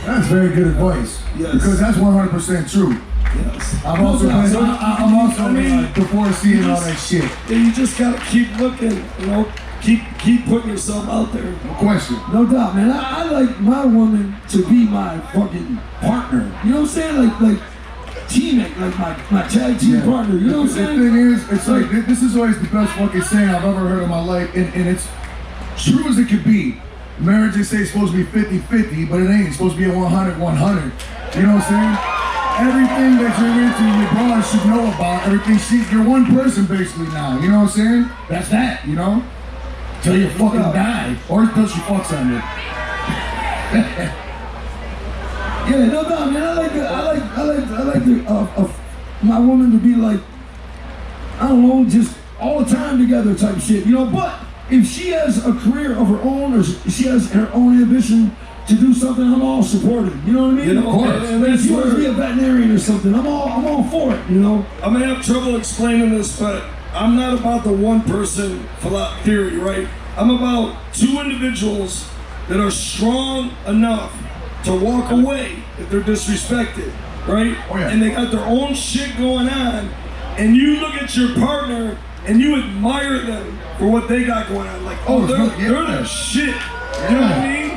That's very good advice. Yes. Because that's 100% true. Yes. I'm also before seeing all that shit. You just gotta keep looking, you know, keep putting yourself out there. No question. No doubt, man. I like my woman to be my fucking partner. You know what I'm saying? Like teammate, like my tag team partner. You know what I'm saying? The thing is, it's like this is always the best fucking saying I've ever heard in my life, and it's true as it could be. Marriage, they say, is supposed to be 50-50, but it ain't. It's supposed to be a 100-100. You know what I'm saying? Everything that you're into, your brother should know about. Everything, you're one person basically now. You know what I'm saying? That's that, you know? Till you fucking die. Or until she fucks on you. Yeah, no doubt, man. I like my woman to be like, I don't know, just all the time together type shit, you know? But if she has a career of her own or she has her own ambition to do something, I'm all supportive. You know what I mean? You know, of course. And if she wants to be a veterinarian or something, I'm all for it, you know? I'm gonna have trouble explaining this, but I'm not about the one person theory, right? I'm about two individuals that are strong enough to walk away if they're disrespected, right? Oh, yeah. And they got their own shit going on, and you look at your partner and you admire them for what they got going on. Like, oh, they're the shit. You know what I mean?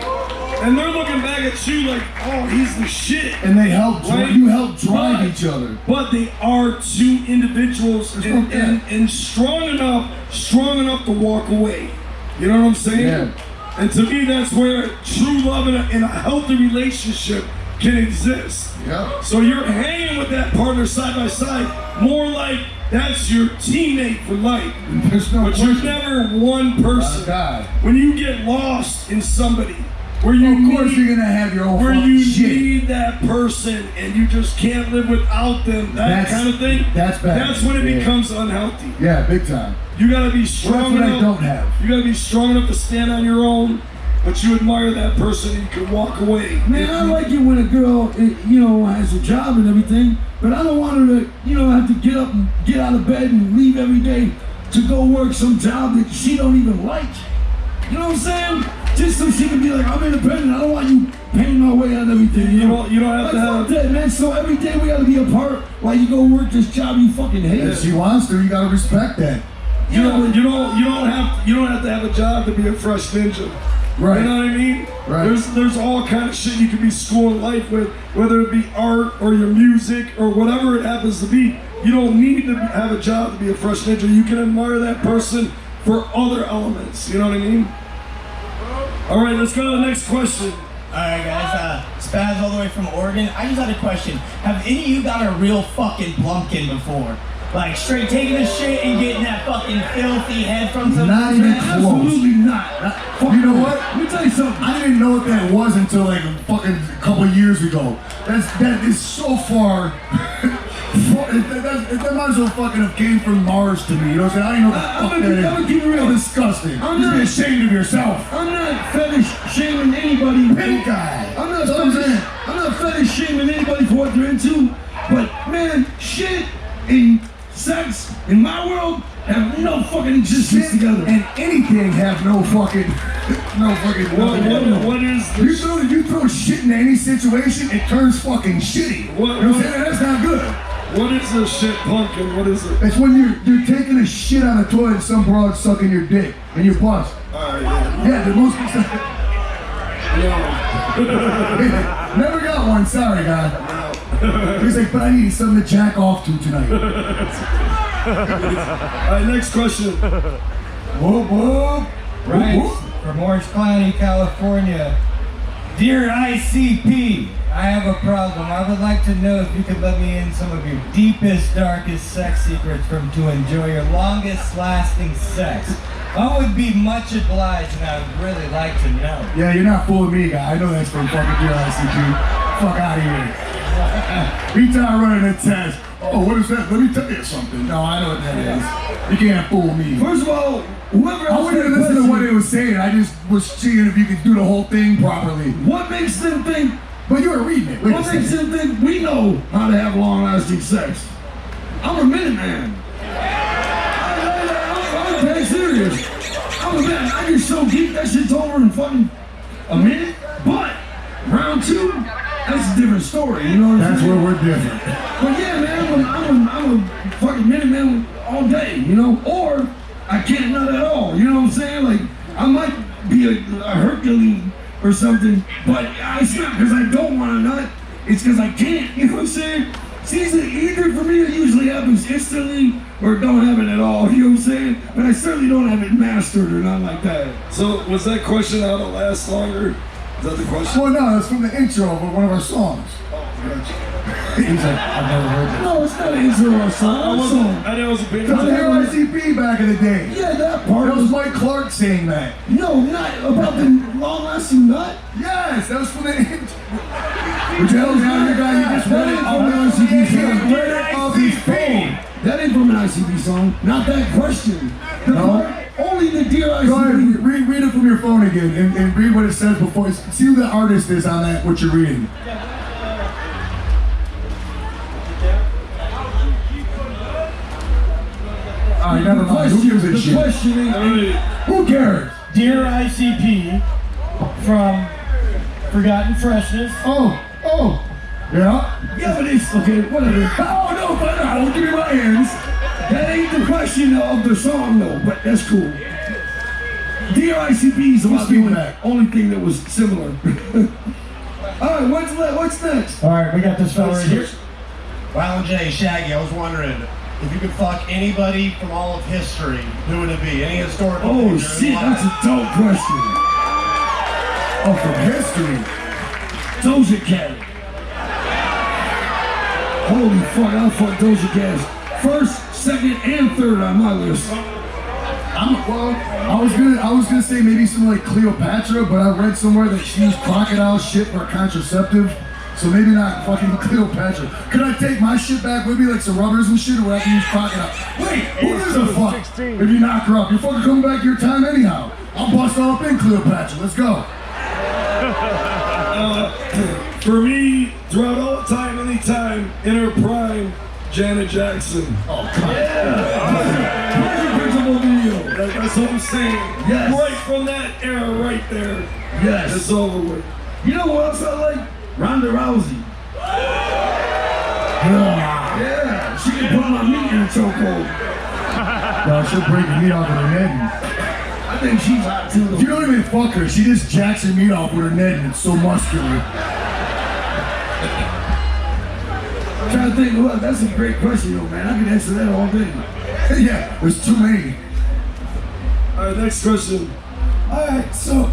And they're looking back at you like, oh, he's the shit. And they help, right? You help drive each other. But they are two individuals and strong enough to walk away. You know what I'm saying? Yeah. And to me, that's where true love in a healthy relationship can exist. Yeah. So you're hanging with that partner side by side, more like that's your teammate for life. There's no but question. you're never one person. God. When you get lost in somebody, where you of course you're gonna have your own where fucking you shit. need that person and you just can't live without them, that kind of thing. That's bad. That's when it becomes unhealthy. Yeah, big time. You gotta be strong Well, that's what enough. I don't have. You gotta be strong enough to stand on your own, but you admire that person and you can walk away. Man, I like it when a girl, has a job and everything, but I don't want her to, have to get up and get out of bed and leave every day to go work some job that she don't even like. You know what I'm saying? Just so she can be like, I'm independent. I don't want you paying my way on everything. You don't have to have that, man. So every day we gotta be apart while you go work this job you fucking hate. If she wants to, you gotta respect that. You don't have to have a job to be a fresh ninja. Right. You know what I mean? Right. There's all kind of shit you can be schooling life with, whether it be art or your music or whatever it happens to be. You don't need to have a job to be a fresh ninja. You can admire that person for other elements. You know what I mean? All right, let's go to the next question. Alright guys, Spaz all the way from Oregon. I just had a question. Have any of you got a real fucking blumpkin before? Like straight taking a shit and getting that fucking filthy head from some Not even trash? close. Absolutely not. You know what? Let me tell you something. I didn't know what that was until like a fucking couple years ago. That is so far. That might as well fucking have came from Mars to me. You know what I'm saying? I didn't know what the fuck that is. I'm gonna keep it real. Disgusting. I'm You should not be ashamed of yourself. I'm not fetish shaming anybody. Pink guy. I'm not fetish shaming anybody for what they're into. But man, shit and sex in my world have no fucking existence together. And anything have no fucking What is this? You throw shit into any situation, it turns fucking shitty. You know what I'm saying? That's not good. What is this shit pumpkin? What is it? It's when you're taking a shit on a toilet and some broad sucking your dick and you bust. Alright, Yeah, the most. Never got one, sorry, God. He's like, but I need something to jack off to tonight. Alright, next question. Whoop, whoop. Right, from Orange County, California. Dear ICP, I have a problem. I would like to know if you could let me in some of your deepest, darkest sex secrets to enjoy your longest lasting sex. I would be much obliged and I would really like to know. Yeah, you're not fooling me, guy. I know that's from fucking Dear ICP. Fuck out of here. Each time I run a test. Oh, what is that? Let me tell you something. No, I know what that is. You can't fool me. First of all, whoever I wouldn't even listen to what they was saying. I just was seeing if you could do the whole thing properly. What makes them think? But you were reading it. What makes them think we know how to have long-lasting sex? I'm a minute man. I'm dead serious. I'm a man. I get so deep that shit's over in fucking a minute. But round two, that's a different story. You know what I'm saying? That's where we're different. But yeah, man, I'm a fucking minute man all day. You know, or I can't nut at all. You know what I'm saying? Like I might be a Hercules or something, but it's not because I don't want to nut. It's because I can't. You know what I'm saying? See, either for me, it usually happens instantly or it don't happen at all. You know what I'm saying? But I certainly don't have it mastered or nothing like that. So was that question how to last longer? Is that the question? Well, no, it's from the intro of one of our songs. He's like, I've never heard that. No, it's not an intro or a song. I know it was a big That's Dear ICP back in the day. Yeah, that part. That was Mike Clark saying that. No, not about the long-lasting nut. Yes, that was from the intro. Would you help me out here, guy? You just read it off the ICP song. Read it off his phone. That ain't from an ICP song. Not that question. No? Only the Dear ICP. Go ahead, read it from your phone again and read what it says before. See who the artist is on that, what you're reading. Alright, never mind. Who gives a shit? Who cares? Dear ICP, from Forgotten Freshness. Oh. Yeah? Yeah, but it's okay, whatever. Oh, no, but no, give me my hands. That ain't the question of the song, though, but that's cool. Dear ICP is about doing that. Only thing that was similar. Alright, what's next? Alright, we got this fella right here. Wow, Jay, Shaggy, I was wondering if you could fuck anybody from all of history, who would it be? Any historical Oh figure? shit, that's a dope question. Oh, from history. Doja Cat. Holy fuck, I'll fuck Doja Cat. First, second, and third on my list. I was gonna say maybe something like Cleopatra, but I read somewhere that she used crocodile shit for a contraceptive. So maybe not fucking Cleopatra. Could I take my shit back with me, like some rubbers and shit, or would I have to use crocodile? Wait, who gives a fuck if you knock her up? You're fucking coming back your time anyhow. I'll bust all up in Cleopatra. Let's go. For me, throughout all time, anytime, in her prime, Janet Jackson. Oh, God. Yeah. Principal video. That's what I'm saying. Yes. Right from that era right there. Yes. It's over with. You know what else I like? Ronda Rousey. Yeah. She can put my meat in a chokehold. No, she'll break your meat off with her neck. I think she's hot too. You don't even fuck her. She just jacks your meat off with her neck and it's so muscular. I'm trying to think, well, that's a great question, though, man. I can answer that all day. Yeah, there's too many. All right, next question. Alright, so,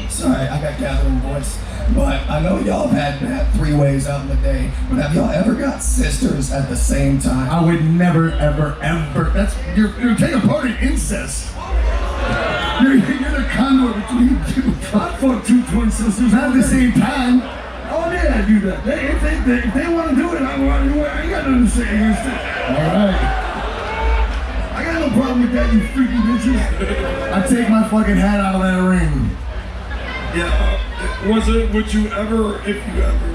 sorry, I got gathering voice, but I know y'all have had 3 ways out in the day, but have y'all ever got sisters at the same time? I would never, ever. You're taking part in incest. You're the conduit between two. I fucked 2 twin sisters. Not at the same time. Oh yeah, I do that. If they want to do it, I want to do it. I ain't got nothing to say against it. Alright. I got no problem with that, you freaky bitches. I take my fucking hat out of that ring. Yeah. Would you ever, if you ever?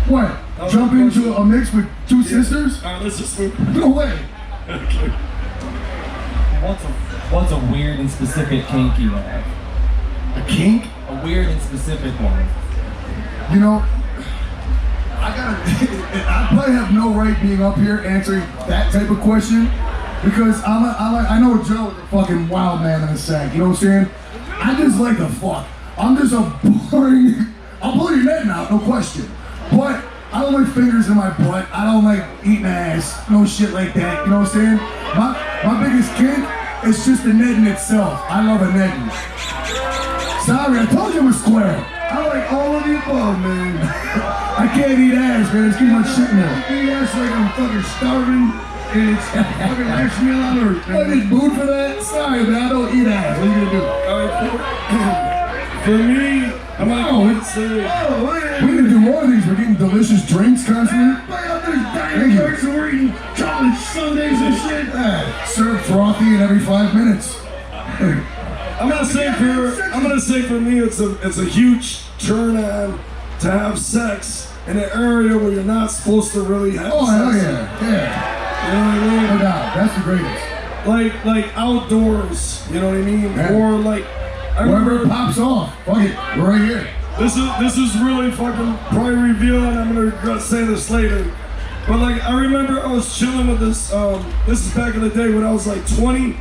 What? Jump into a mix with 2 sisters? Alright, let's just move. No way. Okay. What's a weird and specific kink you have? A kink? A weird and specific one. You know, I probably have no right being up here answering that type of question because I know Joe is a fucking wild man in a sack. You know what I'm saying? I just like to fuck. I'm just a boring. I'll blow your neck out, no question. But I don't like fingers in my butt. I don't like eating ass. No shit like that. You know what I'm saying? My biggest kink is just the netting itself. I love a netting. Sorry, I told you I'm a square. I like all of the above, man. I can't eat ass, man. It's too much shit now. I eat ass like I'm fucking starving, and it's the fucking last meal on earth. I need food for that? Sorry, man. I don't eat ass. What are you gonna do? For me, I'm not we need to do more of these. We're getting delicious drinks constantly. There's dining carts and we're eating chocolate sundaes and shit. Serve frothy in every 5 minutes. I'm gonna say for me, it's a huge turn on to have sex in an area where you're not supposed to really have Oh, hell sex. yeah. You know what I mean? No doubt. That's the greatest. Like outdoors, you know what I mean? Yeah. Or like wherever it pops off. Fuck it. We're right here. This is really fucking probably revealing. I'm gonna regret saying this later. But like I remember I was chilling with this this is back in the day when I was like 20,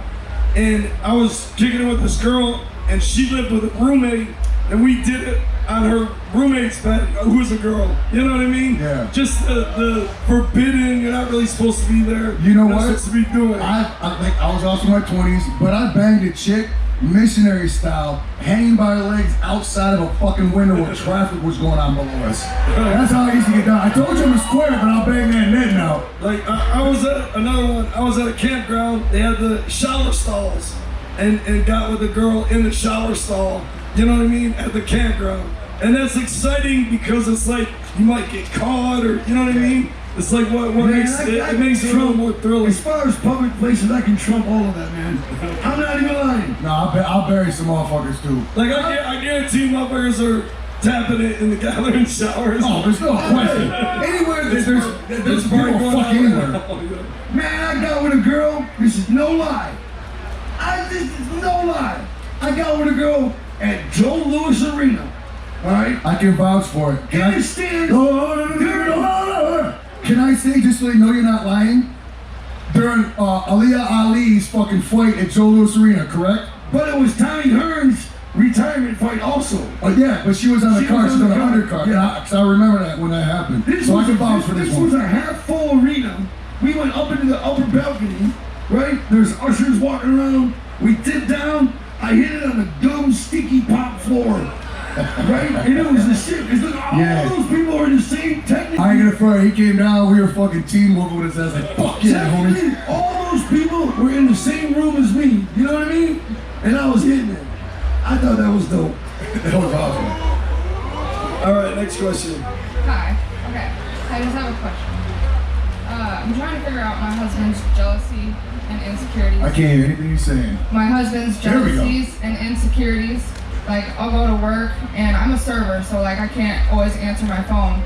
and I was kicking it with this girl, and she lived with a roommate, and we did it on her roommate's bed, who was a girl. You know what I mean? Yeah. Just the forbidden, you're not really supposed to be there. You know you're what? Supposed to be doing. I was also in my 20s, but I banged a chick, missionary style, hanging by her legs outside of a fucking window where traffic was going on below us. That's how I used to get down. I told you I'm a square, but I'll bang that net now. Like I was at another one. I was at a campground. They had the shower stalls, and got with a girl in the shower stall. You know what I mean? At the campground, and that's exciting because it's like you might get caught, or you know what I mean? It's like what makes it makes it a little more thrilling. As far as public places, I can trump all of that, man. I'm not even lying. No, I'll bury some motherfuckers too. Like I guarantee motherfuckers are tapping it in the gathering showers. Oh, there's no question. Anywhere there's people fuck anywhere. Man, I got with a girl. This is no lie. This is no lie. I got with a girl at Joe Louis Arena. All right. I can vouch for it. Can I stand? Can I say, just so you know you're not lying, during Aaliyah Ali's fucking fight at Joe Louis Arena, correct? But it was Tommy Hearn's retirement fight also. Yeah, but she was on the card. She was on the undercard. Yeah, because I remember that when that happened. So I can vouch for this one. This was a half-full arena. We went up into the upper balcony, right? There's ushers walking around. We dipped down. I hit it on the dumb, sticky pop floor. Right? And it was the shit. It's like all those people are in the same technique. I ain't gonna front. He came down, we were fucking team whooping with his ass like, fuck yeah, homie. All those people were in the same room as me. You know what I mean? And I was hitting it. I thought that was dope. That was awesome. All right, next question. Hi. Okay. I just have a question. I'm trying to figure out my husband's jealousy and insecurities. I can't hear anything you're saying. My husband's jealousies and insecurities. Like, I'll go to work, and I'm a server, so, like, I can't always answer my phone.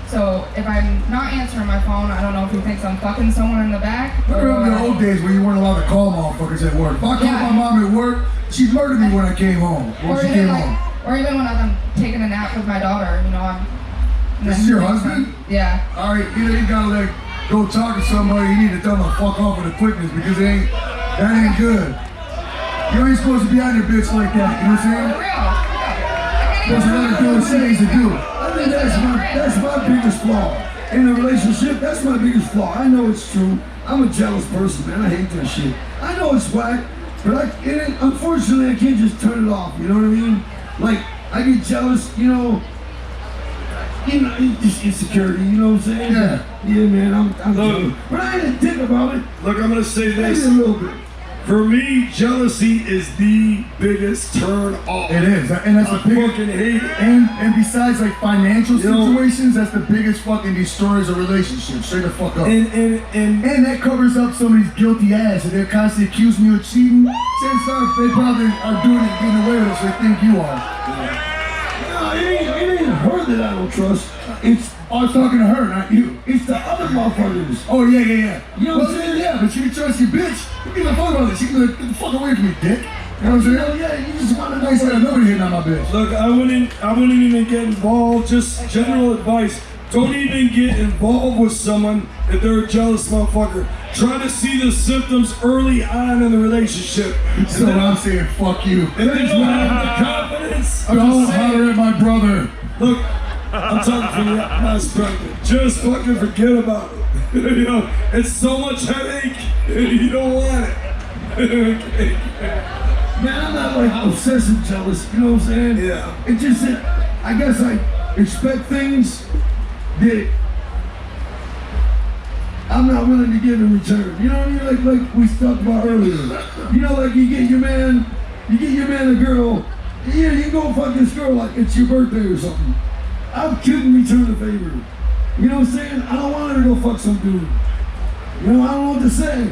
So, if I'm not answering my phone, I don't know if he thinks I'm fucking someone in the back. Remember in the old days where you weren't allowed to call motherfuckers at work. If I called my mom at work, she'd murder me when I came home. Or even when I'm taking a nap with my daughter, you know, I'm... This is your husband? Yeah. All right, you gotta, like, go talk to somebody. You need to tell them to fuck off with the quickness because that ain't good. You ain't supposed to be on your bitch like that, you know what I'm saying? Supposed to let her do what she needs to do. I think that's my biggest flaw. In a relationship, that's my biggest flaw. I know it's true. I'm a jealous person, man. I hate that shit. I know it's whack, but unfortunately, I can't just turn it off, you know what I mean? Like, I get jealous, you know, just insecurity, you know what I'm saying? Yeah, man, I'm jealous. But I ain't a dick about it. Look, I'm gonna say this. A little bit. For me, jealousy is the biggest turn off. It is, and that's I the biggest. fucking hate it. And besides like financial situations, that's the biggest fucking destroyers of relationships. Straight the fuck up. And that covers up somebody's guilty ass, and they're constantly accusing you of cheating. Chances are they probably are doing it, getting away with it, so they think you are. No, it ain't her that I don't trust. I was talking to her, not you. It's the other motherfuckers. Oh, yeah. You know what I'm saying? Yeah, but you can trust your bitch. You give a fuck about this. You can get the fuck away from me, dick. You know what I'm saying? Yeah, you just want to know. I said nobody hitting on my bitch. Look, I wouldn't even get involved. Just general advice. Don't even get involved with someone if they're a jealous motherfucker. Try to see the symptoms early on in the relationship. So I'm saying, fuck you. If they don't have the confidence, don't holler at my brother. Look, I'm I'm talking from the perspective. Just fucking forget about it. You know, it's so much headache. You don't want it. Okay. Man, I'm not like obsessive jealous, you know what I'm saying? Yeah. It's just that I guess I expect things that I'm not willing to give in return. You know what I mean? Like we talked about earlier. You know, like you get your man a girl. Yeah, you go fuck this girl like it's your birthday or something. I couldn't return the favor. You know what I'm saying? I don't want her to go fuck some dude. You know, I don't know what to say.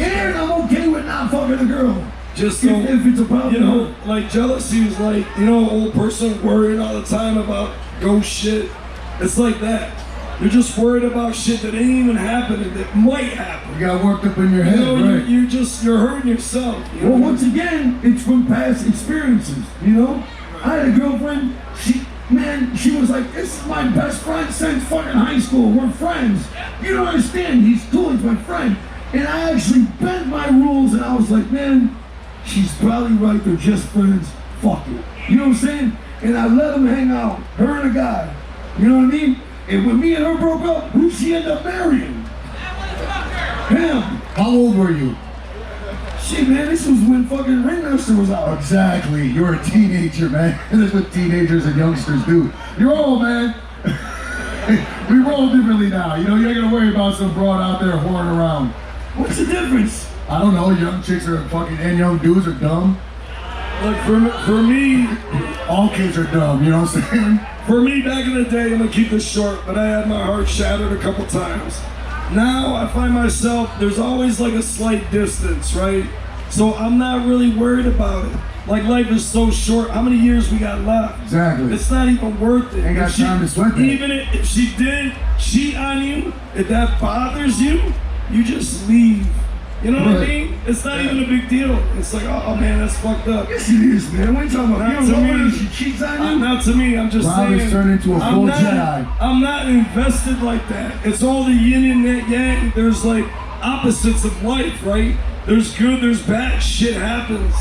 And I'm okay with not fucking a girl. Just so, if it's a problem. You know, like jealousy is like, you know, an old person worrying all the time about ghost shit. It's like that. You're just worried about shit that ain't even happening, that might happen. You got worked up in your head, you know, right? you're hurting yourself. You know? Well, once again, it's from past experiences, you know? I had a girlfriend, she was like, this is my best friend since fucking high school. We're friends. You don't understand, he's cool, he's my friend. And I actually bent my rules and I was like, man, she's probably right, they're just friends, fuck it. You know what I'm saying? And I let them hang out, her and a guy. You know what I mean? And when me and her broke up, who she ended up marrying? Him. How old were you? Shit, man, this was when fucking Ringmaster was out. Exactly. You were a teenager, man. That's what teenagers and youngsters do. You're old, man. We roll differently now. You know, you ain't gonna worry about some broad out there whoring around. What's the difference? I don't know. Young chicks are fucking, and young dudes are dumb. Look, for me, all kids are dumb, you know what I'm saying? For me, back in the day, I'm gonna keep this short, but I had my heart shattered a couple times. Now I find myself, there's always like a slight distance, right? So I'm not really worried about it. Like life is so short. How many years we got left? Exactly. It's not even worth it. Ain't got time to sweat that. Even if she did cheat on you, if that bothers you, you just leave. You know what I mean? It's not even a big deal. It's like, oh man, that's fucked up. Yes, it is, man. What are you talking about? Not You to don't me. she cheats on you? Not to me. I'm just Rob saying. has turned into a full Jedi. I'm not invested like that. It's all the yin and that yang. There's like opposites of life, right? There's good, there's bad. Shit happens.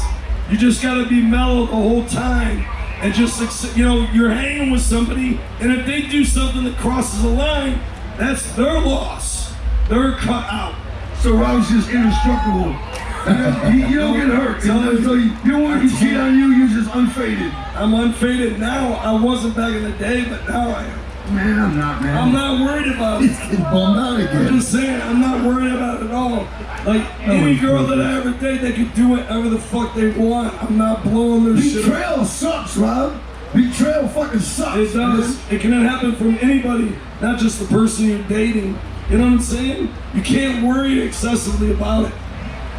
You just gotta be mellow the whole time and just accept, you know, you're hanging with somebody, and if they do something that crosses a line, that's their loss. They're cut out. So Rob's just indestructible. You don't get hurt. So you don't want to cheat on you, you're just unfaded. I'm unfaded now. I wasn't back in the day, but now I am. Man, I'm not, man. I'm not worried about it. He's getting bummed out again. I'm just saying, I'm not worried about it at all. Like, any girl that I ever date, they can do whatever the fuck they want. I'm not blowing their shit up. Betrayal sucks, Rob. Betrayal fucking sucks. It does. It can happen from anybody, not just the person you're dating. You know what I'm saying? You can't worry excessively about it.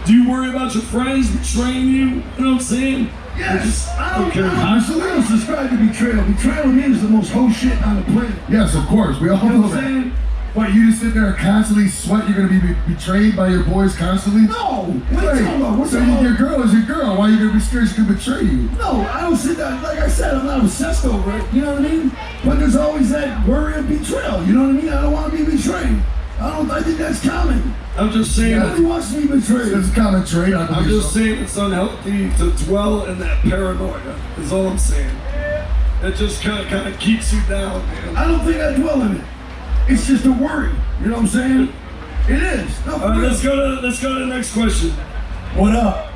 Do you worry about your friends betraying you? You know what I'm saying? Yes. I don't subscribe to betrayal. Betrayal to me is the most whole shit on the planet. Yes, of course. We all You know know what I'm that. saying? What, you just sit there and constantly sweat? You're gonna be betrayed by your boys constantly? No. What are you talking about? What's So that? your girl is your girl. Why are you gonna be scared she could betray you? No, I don't sit there. Like I said, I'm not obsessed over it. You know what I mean? But there's always that worry of betrayal. You know what I mean? I don't want to be betrayed. I think that's common. I'm just saying. Nobody wants to be betrayed. It's a common trait. I'm just saying it's unhealthy to dwell in that paranoia. Is all I'm saying. It just kind of keeps you down, man. I don't think I dwell in it. It's just a worry. You know what I'm saying? It is. No, All right, let's go to the next question. What up?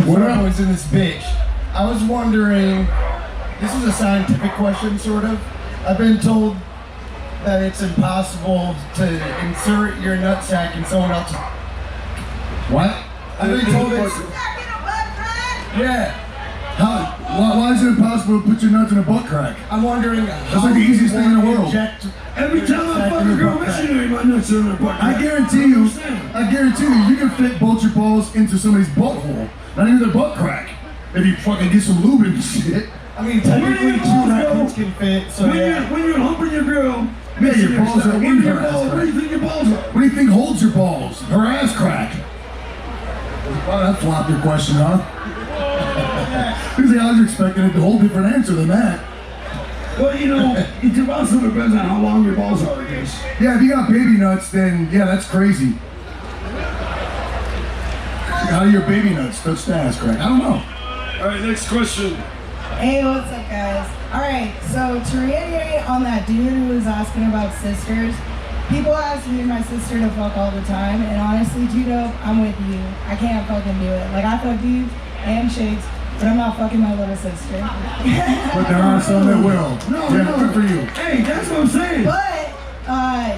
What up? What's in this bitch? I was wondering, this is a scientific question, sort of. I've been told that it's impossible to insert your nutsack in someone else's. What? I've been told it's. Yeah. Why is it impossible to put your nuts in a butt crack? I'm wondering. That's like the easiest thing in the world. Every time I fuck a girl missionary, my nuts are in her butt. I guarantee you, you can fit both your balls into somebody's butthole, not even their butt crack. If you fucking get some lube and shit. I mean, technically, two records can fit. So when you're humping your girl, yeah, your balls are in her ass crack. Where do you think your balls are? What do you think holds your balls? Her ass crack. Well, that flopped your question, huh? Because I was expecting a whole different answer than that. Well, you know, it also depends on how long your balls are, I guess. Yeah, if you got baby nuts, then yeah, that's crazy. How do your baby nuts touch the ass crack? I don't know. All right, next question. Hey, what's up, guys? Alright, so to reiterate on that dude who was asking about sisters, people ask me and my sister to fuck all the time, and honestly, Judo, I'm with you. I can't fucking do it. Like, I fuck dudes and chicks, but I'm not fucking my little sister. But there are some that will. Yeah, good for you. Hey, that's what I'm saying. But,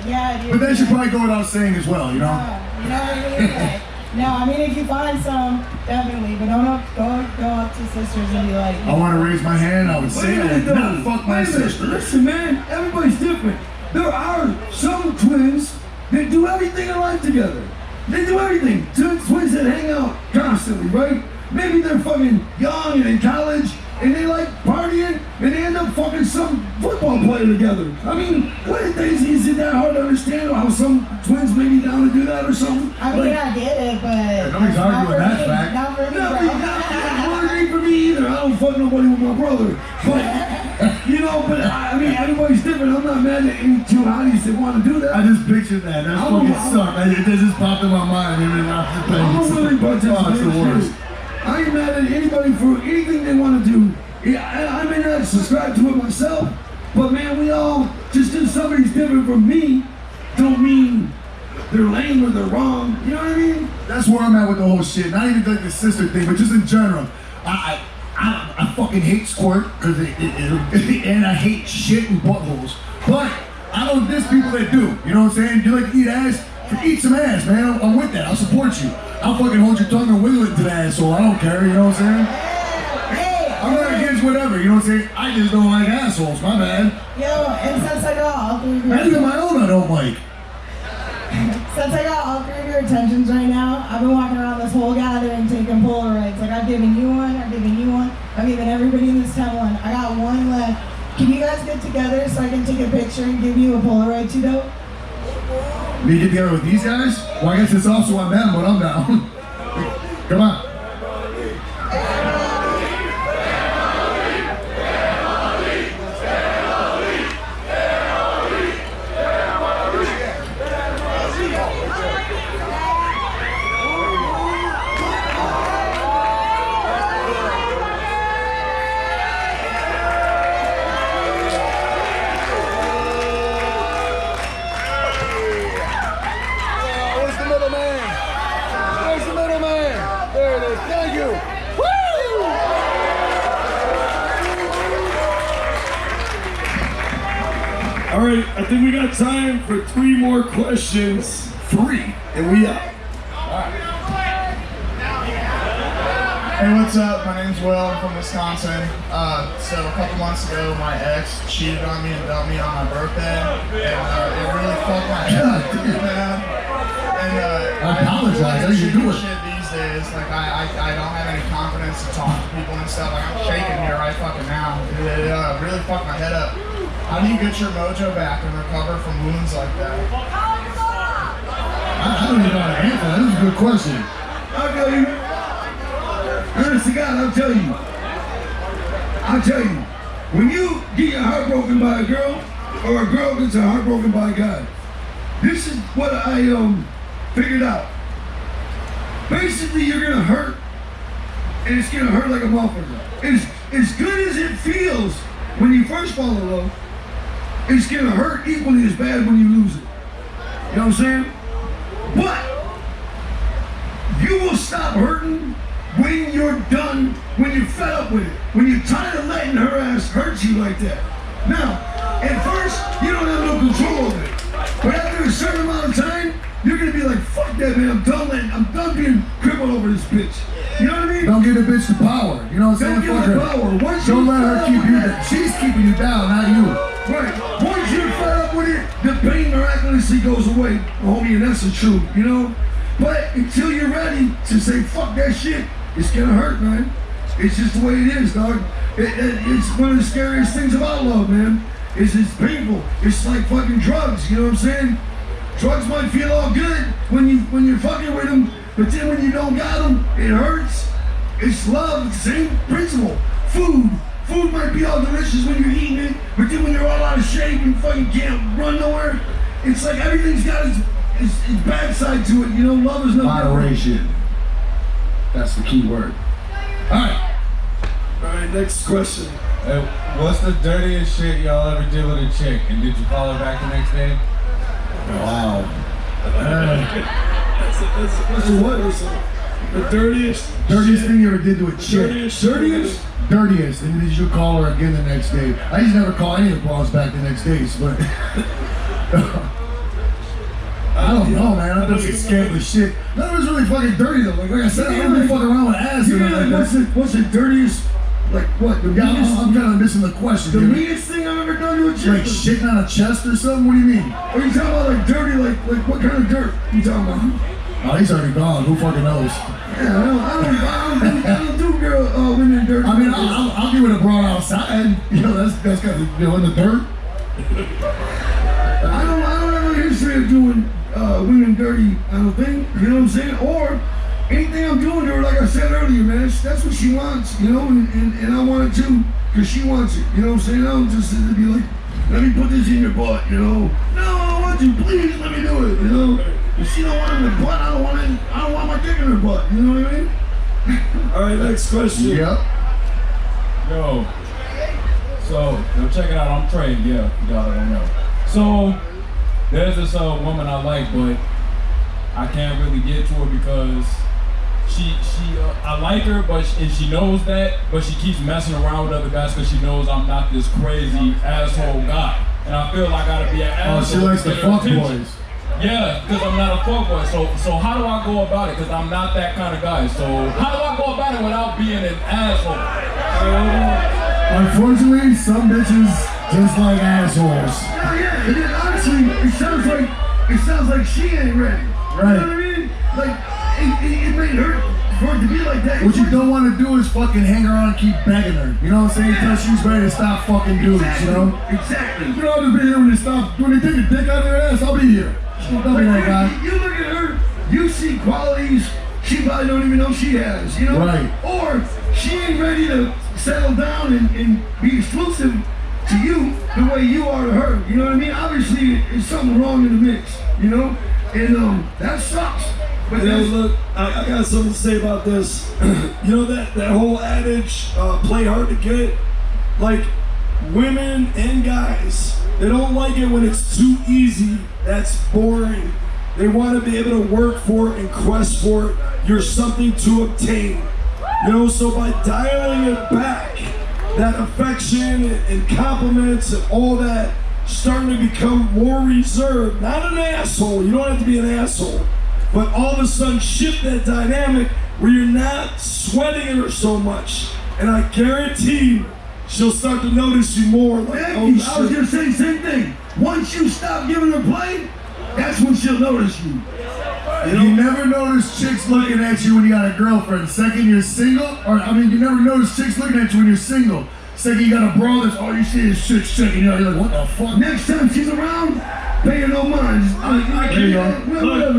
yeah, dude. But they should probably go without saying as well, you know? You know what I mean? Like, no, I mean, if you find some, definitely, but don't go up to sisters and be like, I want to raise my hand, I would say that. No, fuck my sister. Listen, man, everybody's different. There are some twins that do everything in life together. They do everything. Twins that hang out constantly, right? Maybe they're fucking young and in college, and they like partying, and they end up fucking some football player together. I mean, what is it that hard to understand how some twins may be down to do that or something? I mean, I get it, but nobody's arguing that fact. Not for me, bro. Not for me either. I don't fuck nobody with my brother. But, you know, but I mean, everybody's different. I'm not mad at any two hotties that want to do that. I just pictured that. That fucking sucked. It just popped in my mind. And then I'm a willing participant. It's the worst. I ain't mad at anybody for anything they want to do. Yeah, I may not subscribe to it myself, but man, we all, just because somebody's different from me, don't mean they're lame or they're wrong. You know what I mean? That's where I'm at with the whole shit. Not even like the sister thing, but just in general. I fucking hate squirt, and I hate shit and buttholes. But I don't diss people that do. You know what I'm saying? You like to eat ass? Eat some ass, man. I'm with that. I'll support you. I'll fucking hold your tongue and wiggle it to the asshole. I don't care. You know what I'm saying? I'm not against whatever. You know what I'm saying? I just don't like assholes. My bad. Yo, and since I got all three of your Even my own I don't like. Since I got all three of your attentions right now, I've been walking around this whole gathering taking Polaroids. Like, I've given you one, I've given you one, I've given everybody in this town one. I got one left. Can you guys get together so I can take a picture and give you a Polaroid too, though? Me get together with these guys? Well, I guess it's also on them, but I'm down. Come on. All right, I think we got time for 3 more questions. 3, and we out. Hey, what's up? My name's Will. I'm from Wisconsin. So a couple months ago, my ex cheated on me and dumped me on my birthday, and it really fucked my head up, man. And I apologize. How you do it? Shit these days, like I don't have any confidence to talk to people and stuff. Like I'm shaking here right fucking now. It really fucked my head up. How do you get your mojo back and recover from wounds like that? I don't even know how to answer that. This is a good question. I'll tell you. Honest to God, I'll tell you. When you get your heart broken by a girl, or a girl gets her heart broken by a guy, this is what I figured out. Basically, you're gonna hurt, and it's gonna hurt like a motherfucker. As good as it feels when you first fall in love, it's gonna hurt equally as bad when you lose it. You know what I'm saying? But you will stop hurting when you're done, when you're fed up with it, when you're tired of letting her ass hurt you like that. Now, at first, you don't have no control over it. But after a certain amount of time, you're gonna be like, fuck that, man, I'm done being crippled over this bitch. You know what I mean? Don't give the bitch the power. You know what I'm saying? Don't give her power. Don't let her keep you down. She's keeping you down, not you. Right. Once you're fed up with it, the pain miraculously goes away, homie, and that's the truth, you know? But until you're ready to say, fuck that shit, it's gonna hurt, man. It's just the way it is, dog. It's one of the scariest things about love, man. It's painful. It's like fucking drugs, you know what I'm saying? Drugs might feel all good when you're fucking with them, but then when you don't got them, it hurts. It's love, same principle. Food might be all delicious when you're eating it, but then when you're all out of shape and fucking can't run nowhere, it's like everything's got its bad side to it, you know? Love is no moderation. That's the key word. All right. Alright, next question. Hey, what's the dirtiest shit y'all ever did with a chick? And did you call her back the next day? Wow. That's what? The dirtiest Dirtiest thing you ever did to a chick? Dirtiest? Dirtiest. And did you call her again the next day? I used to never call any of the bras back the next days, but I don't know, man. I'm just scared of the shit. That was really fucking dirty though. Like I said, I don't really fuck around with ass. You mean like what's the dirtiest? Like what? The Yeah, I'm kind of missing the question. The dude. meanest thing I've ever done to a chick? Like shitting on a chest or something? What do you mean? Are you talking about like dirty? Like what kind of dirt you talking about? Oh, he's already gone. Who fucking knows? Yeah, I don't do girl women dirty. I mean, I'll give it a broad outside. You know, that's got in the dirt. I don't have a history of doing women dirty. I don't think. You know what I'm saying? Or anything I'm doing to her, like I said earlier, man, that's what she wants. You know, and I want it too, cause she wants it. You know what I'm saying? I don't just be like, let me put this in your butt. You know? No, I want you. Please let me do it. You know? If she don't want it in her butt, I don't want my dick in her butt. You know what I mean? Alright, next question. Yep. Yo. So, check it out. I'm Trey. Yeah, y'all don't know. So, there's this woman I like, but I can't really get to her because I like her, and she knows that, but she keeps messing around with other guys because she knows I'm not this crazy asshole guy. And I feel like I gotta be an asshole. Oh, she likes the fuck boys. Yeah, because I'm not a fuckboy. So how do I go about it? Because I'm not that kind of guy. So how do I go about it without being an asshole? Unfortunately, some bitches just like assholes. Yeah. And then honestly, it sounds like she ain't ready. Right. You know what I mean? Like it made her for it to be like that. What you don't want to do is fucking hang around and keep begging her. You know what I'm saying? Until she's ready to stop fucking dudes, you know? Exactly. You know, I'll just be here when they stop, when they take a dick out of their ass, I'll be here. Don't be that guy. You look at her, you see qualities she probably don't even know she has, you know? Right. Or she ain't ready to settle down and be exclusive to you the way you are to her. You know what I mean? Obviously, there's something wrong in the mix, you know? And that sucks. But look, I got something to say about this. You know that whole adage, play hard to get? Like, women and guys, they don't like it when it's too easy. That's boring. They want to be able to work for it and quest for it. You're something to obtain. You know, so by dialing it back, that affection and compliments and all that, starting to become more reserved. Not an asshole, you don't have to be an asshole. But all of a sudden shift that dynamic where you're not sweating her so much. And I guarantee you, she'll start to notice you more. Like, I was gonna say the same thing. Once you stop giving her play, that's when she'll notice you. You never notice chicks looking at you when you got a girlfriend. Second, you're single, you never notice chicks looking at you when you're single. Second, you got a bro that's all you see is chicks checking you out. You're like, what the fuck? Next time she's around, pay her no mind.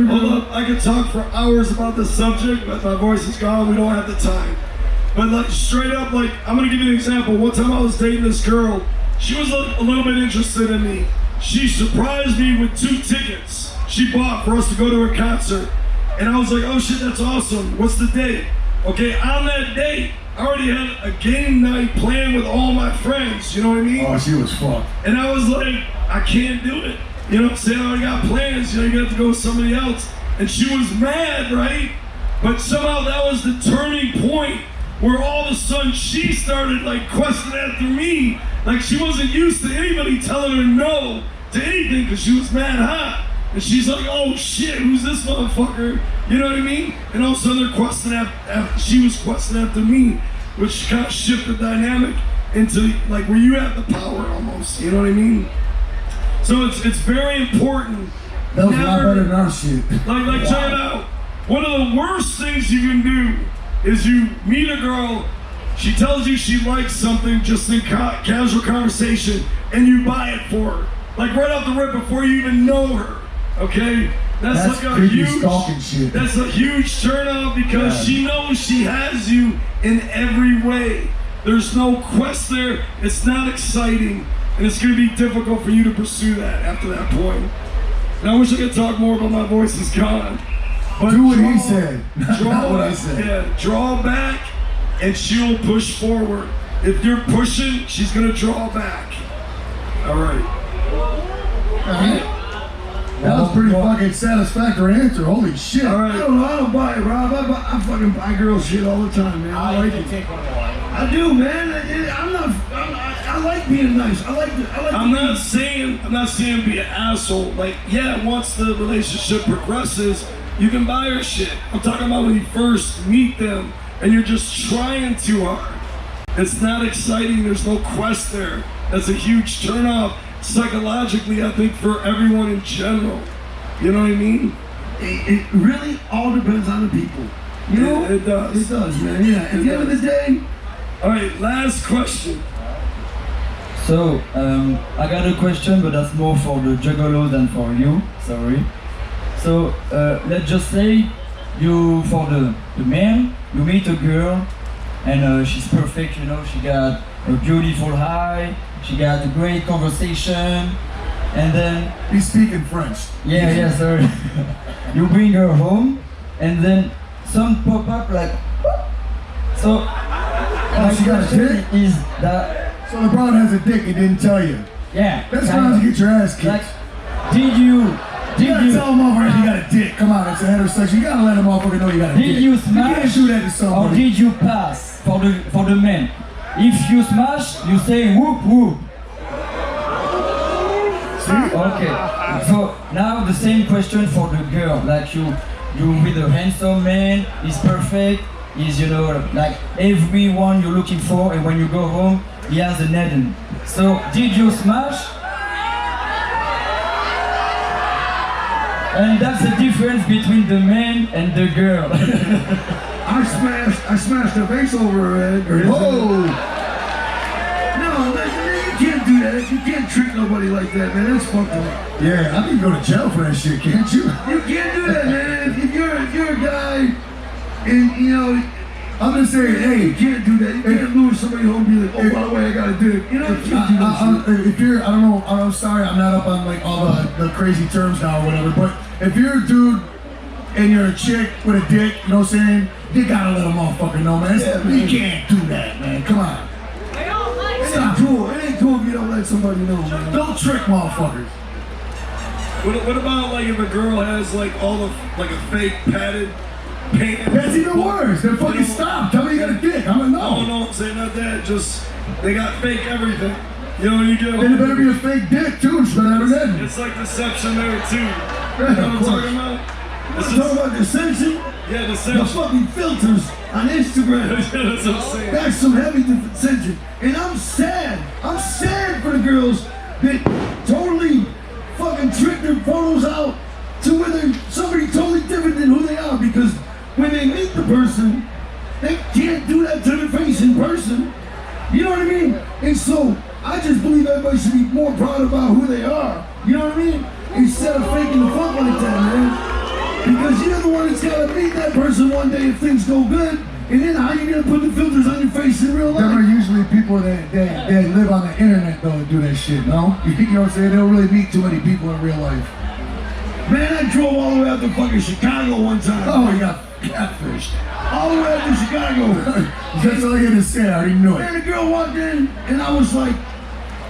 Hold up. I could talk for hours about this subject, but my voice is gone. We don't have the time. But like straight up, like I'm gonna give you an example. One time I was dating this girl. She was a little bit interested in me. She surprised me with 2 tickets she bought for us to go to her concert. And I was like, oh shit, that's awesome. What's the date? Okay, on that date, I already had a game night planned with all my friends, you know what I mean? Oh, she was fucked. And I was like, I can't do it. You know what I'm saying? I already got plans, you know, you have to go with somebody else. And she was mad, right? But somehow that was the turning point where all of a sudden she started like questioning after me. Like she wasn't used to anybody telling her no to anything because she was mad hot. And she's like, oh shit, who's this motherfucker? You know what I mean? And all of a sudden they're questioning she was questioning after me, which kind of shifted the dynamic into like where you have the power almost, you know what I mean? So it's very important. That was a lot better than our shit. Like check it out. One of the worst things you can do is you meet a girl, she tells you she likes something just in casual conversation, and you buy it for her. Like right off the rip before you even know her. Okay? That's like a huge stalking shit. That's a huge turn off because she knows she has you in every way. There's no quest there, it's not exciting, and it's gonna be difficult for you to pursue that after that point. And I wish I could talk more, but my voice is gone. But do what he said, not what I said. Yeah, draw back and she'll push forward. If you're pushing, she's gonna draw back. All right. That was pretty fucking satisfactory answer. Holy shit. All right. I don't know. I don't buy it, Rob. I fucking buy girls shit all the time, man. I like it. Take one more. I do, man. I like being nice. I'm not saying be an asshole. Like, yeah, once the relationship progresses, you can buy her shit. I'm talking about when you first meet them and you're just trying too hard. It's not exciting. There's no quest there. That's a huge turnoff psychologically, I think, for everyone in general. You know what I mean? It really all depends on the people. You know? It does. It does, man. Yeah. At the end of the day. All right, last question. So, I got a question, but that's more for the Juggalos than for you. Sorry. So, let's just say for the man, you meet a girl, and she's perfect, you know, she got a beautiful eye, she got a great conversation, and then... He's speaking French. Yeah, sorry. You bring her home, and then some pop up like... So, my she got a question dick? is that... So LeBron has a dick and didn't tell you. Yeah. That's why you get your ass kicked. Like, did you tell a motherfucker you got a dick? Come on, it's a heterosexual. You gotta let a motherfucker know you got a dick. Did you smash? You can't do that to somebody. Or did you pass for the men? If you smash, you say whoop whoop. See? Okay. So now the same question for the girl. Like you with a handsome man, he's perfect, he's, you know, like everyone you're looking for, and when you go home, he has an Eden. So did you smash? And that's the difference between the man and the girl. I smashed a vase over her head. Whoa! No, man, you can't do that. You can't trick nobody like that, man. That's fucked up. Yeah, I can go to jail for that shit, can't you? You can't do that, man. If you're a guy, and you know, I'm just saying, hey, you can't do that. You can't lure somebody home and be like, oh, by the way, I got a dick. You know, you can't do that shit. If you're, I don't know, I'm sorry, I'm not up on like all the crazy terms now or whatever, but if you're a dude and you're a chick with a dick, you know what I'm saying? You gotta let a motherfucker know, man. You can't do that, man. Come on. It ain't cool. It ain't cool if you don't let somebody know, man. Don't trick motherfuckers. What about like if a girl has like all of like a fake padded pants? That's even worse. Then fucking stop. Tell me you got a dick. I'm gonna know. No, I'm saying not that. Just they got fake everything. You know, you get. Then it better be a fake dick too. It's like deception there too. You know what I'm talking about? Talking about deception? Yeah, deception. The fucking filters on Instagram. That's what I'm saying. That's some heavy deception. And I'm sad. I'm sad for the girls that totally fucking trick their photos out to where they're somebody totally different than who they are, because when they meet the person, they can't do that to their face in person. You know what I mean? And so I just believe everybody should be more proud about who they are. You know what I mean? Instead of faking the fuck like that, man. Because you're the one that's gotta meet that person one day if things go good. And then how you gonna put the filters on your face in real life? There are usually people that live on the internet though and do that shit, no? You know what I'm saying? They don't really meet too many people in real life. Man, I drove all the way out to fucking Chicago one time. Oh, you got catfished. All the way out to Chicago. That's all I had to say, I already knew it. Man, the girl walked in and I was like,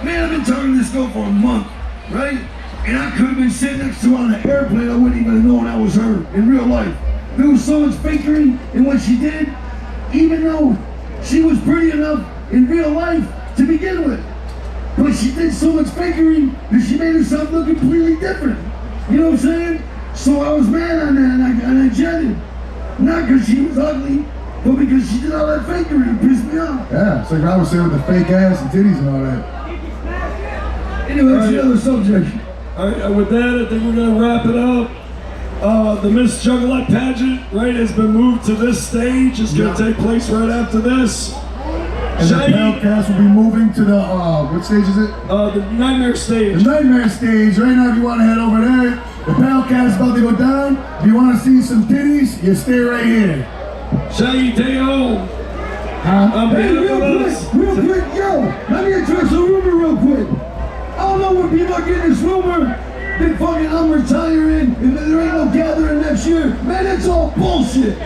man, I've been talking to this girl for a month, right? And I could have been sitting next to her on an airplane, I wouldn't even have known that was her in real life. There was so much fakery in what she did, even though she was pretty enough in real life to begin with. But she did so much fakery that she made herself look completely different. You know what I'm saying? So I was mad on that and I jetted. Not because she was ugly, but because she did all that fakery. It pissed me off. Yeah, it's like I was saying with the fake ass and titties and all that. Anyway, that's another subject. All right, with that, I think we're gonna wrap it up. The Miss Juggalot pageant, right, has been moved to this stage. It's gonna take place right after this. And the podcast will be moving to the, what stage is it? The Nightmare stage. The Nightmare stage. Right now, if you want to head over there, the podcast is about to go down. If you want to see some titties, you stay right here. Shaggy, take it home. Hey, real quick, yo, let me address a rumor real quick. I don't know where people are getting this rumor that fucking I'm retiring and there ain't no gathering next year. Man, it's all bullshit.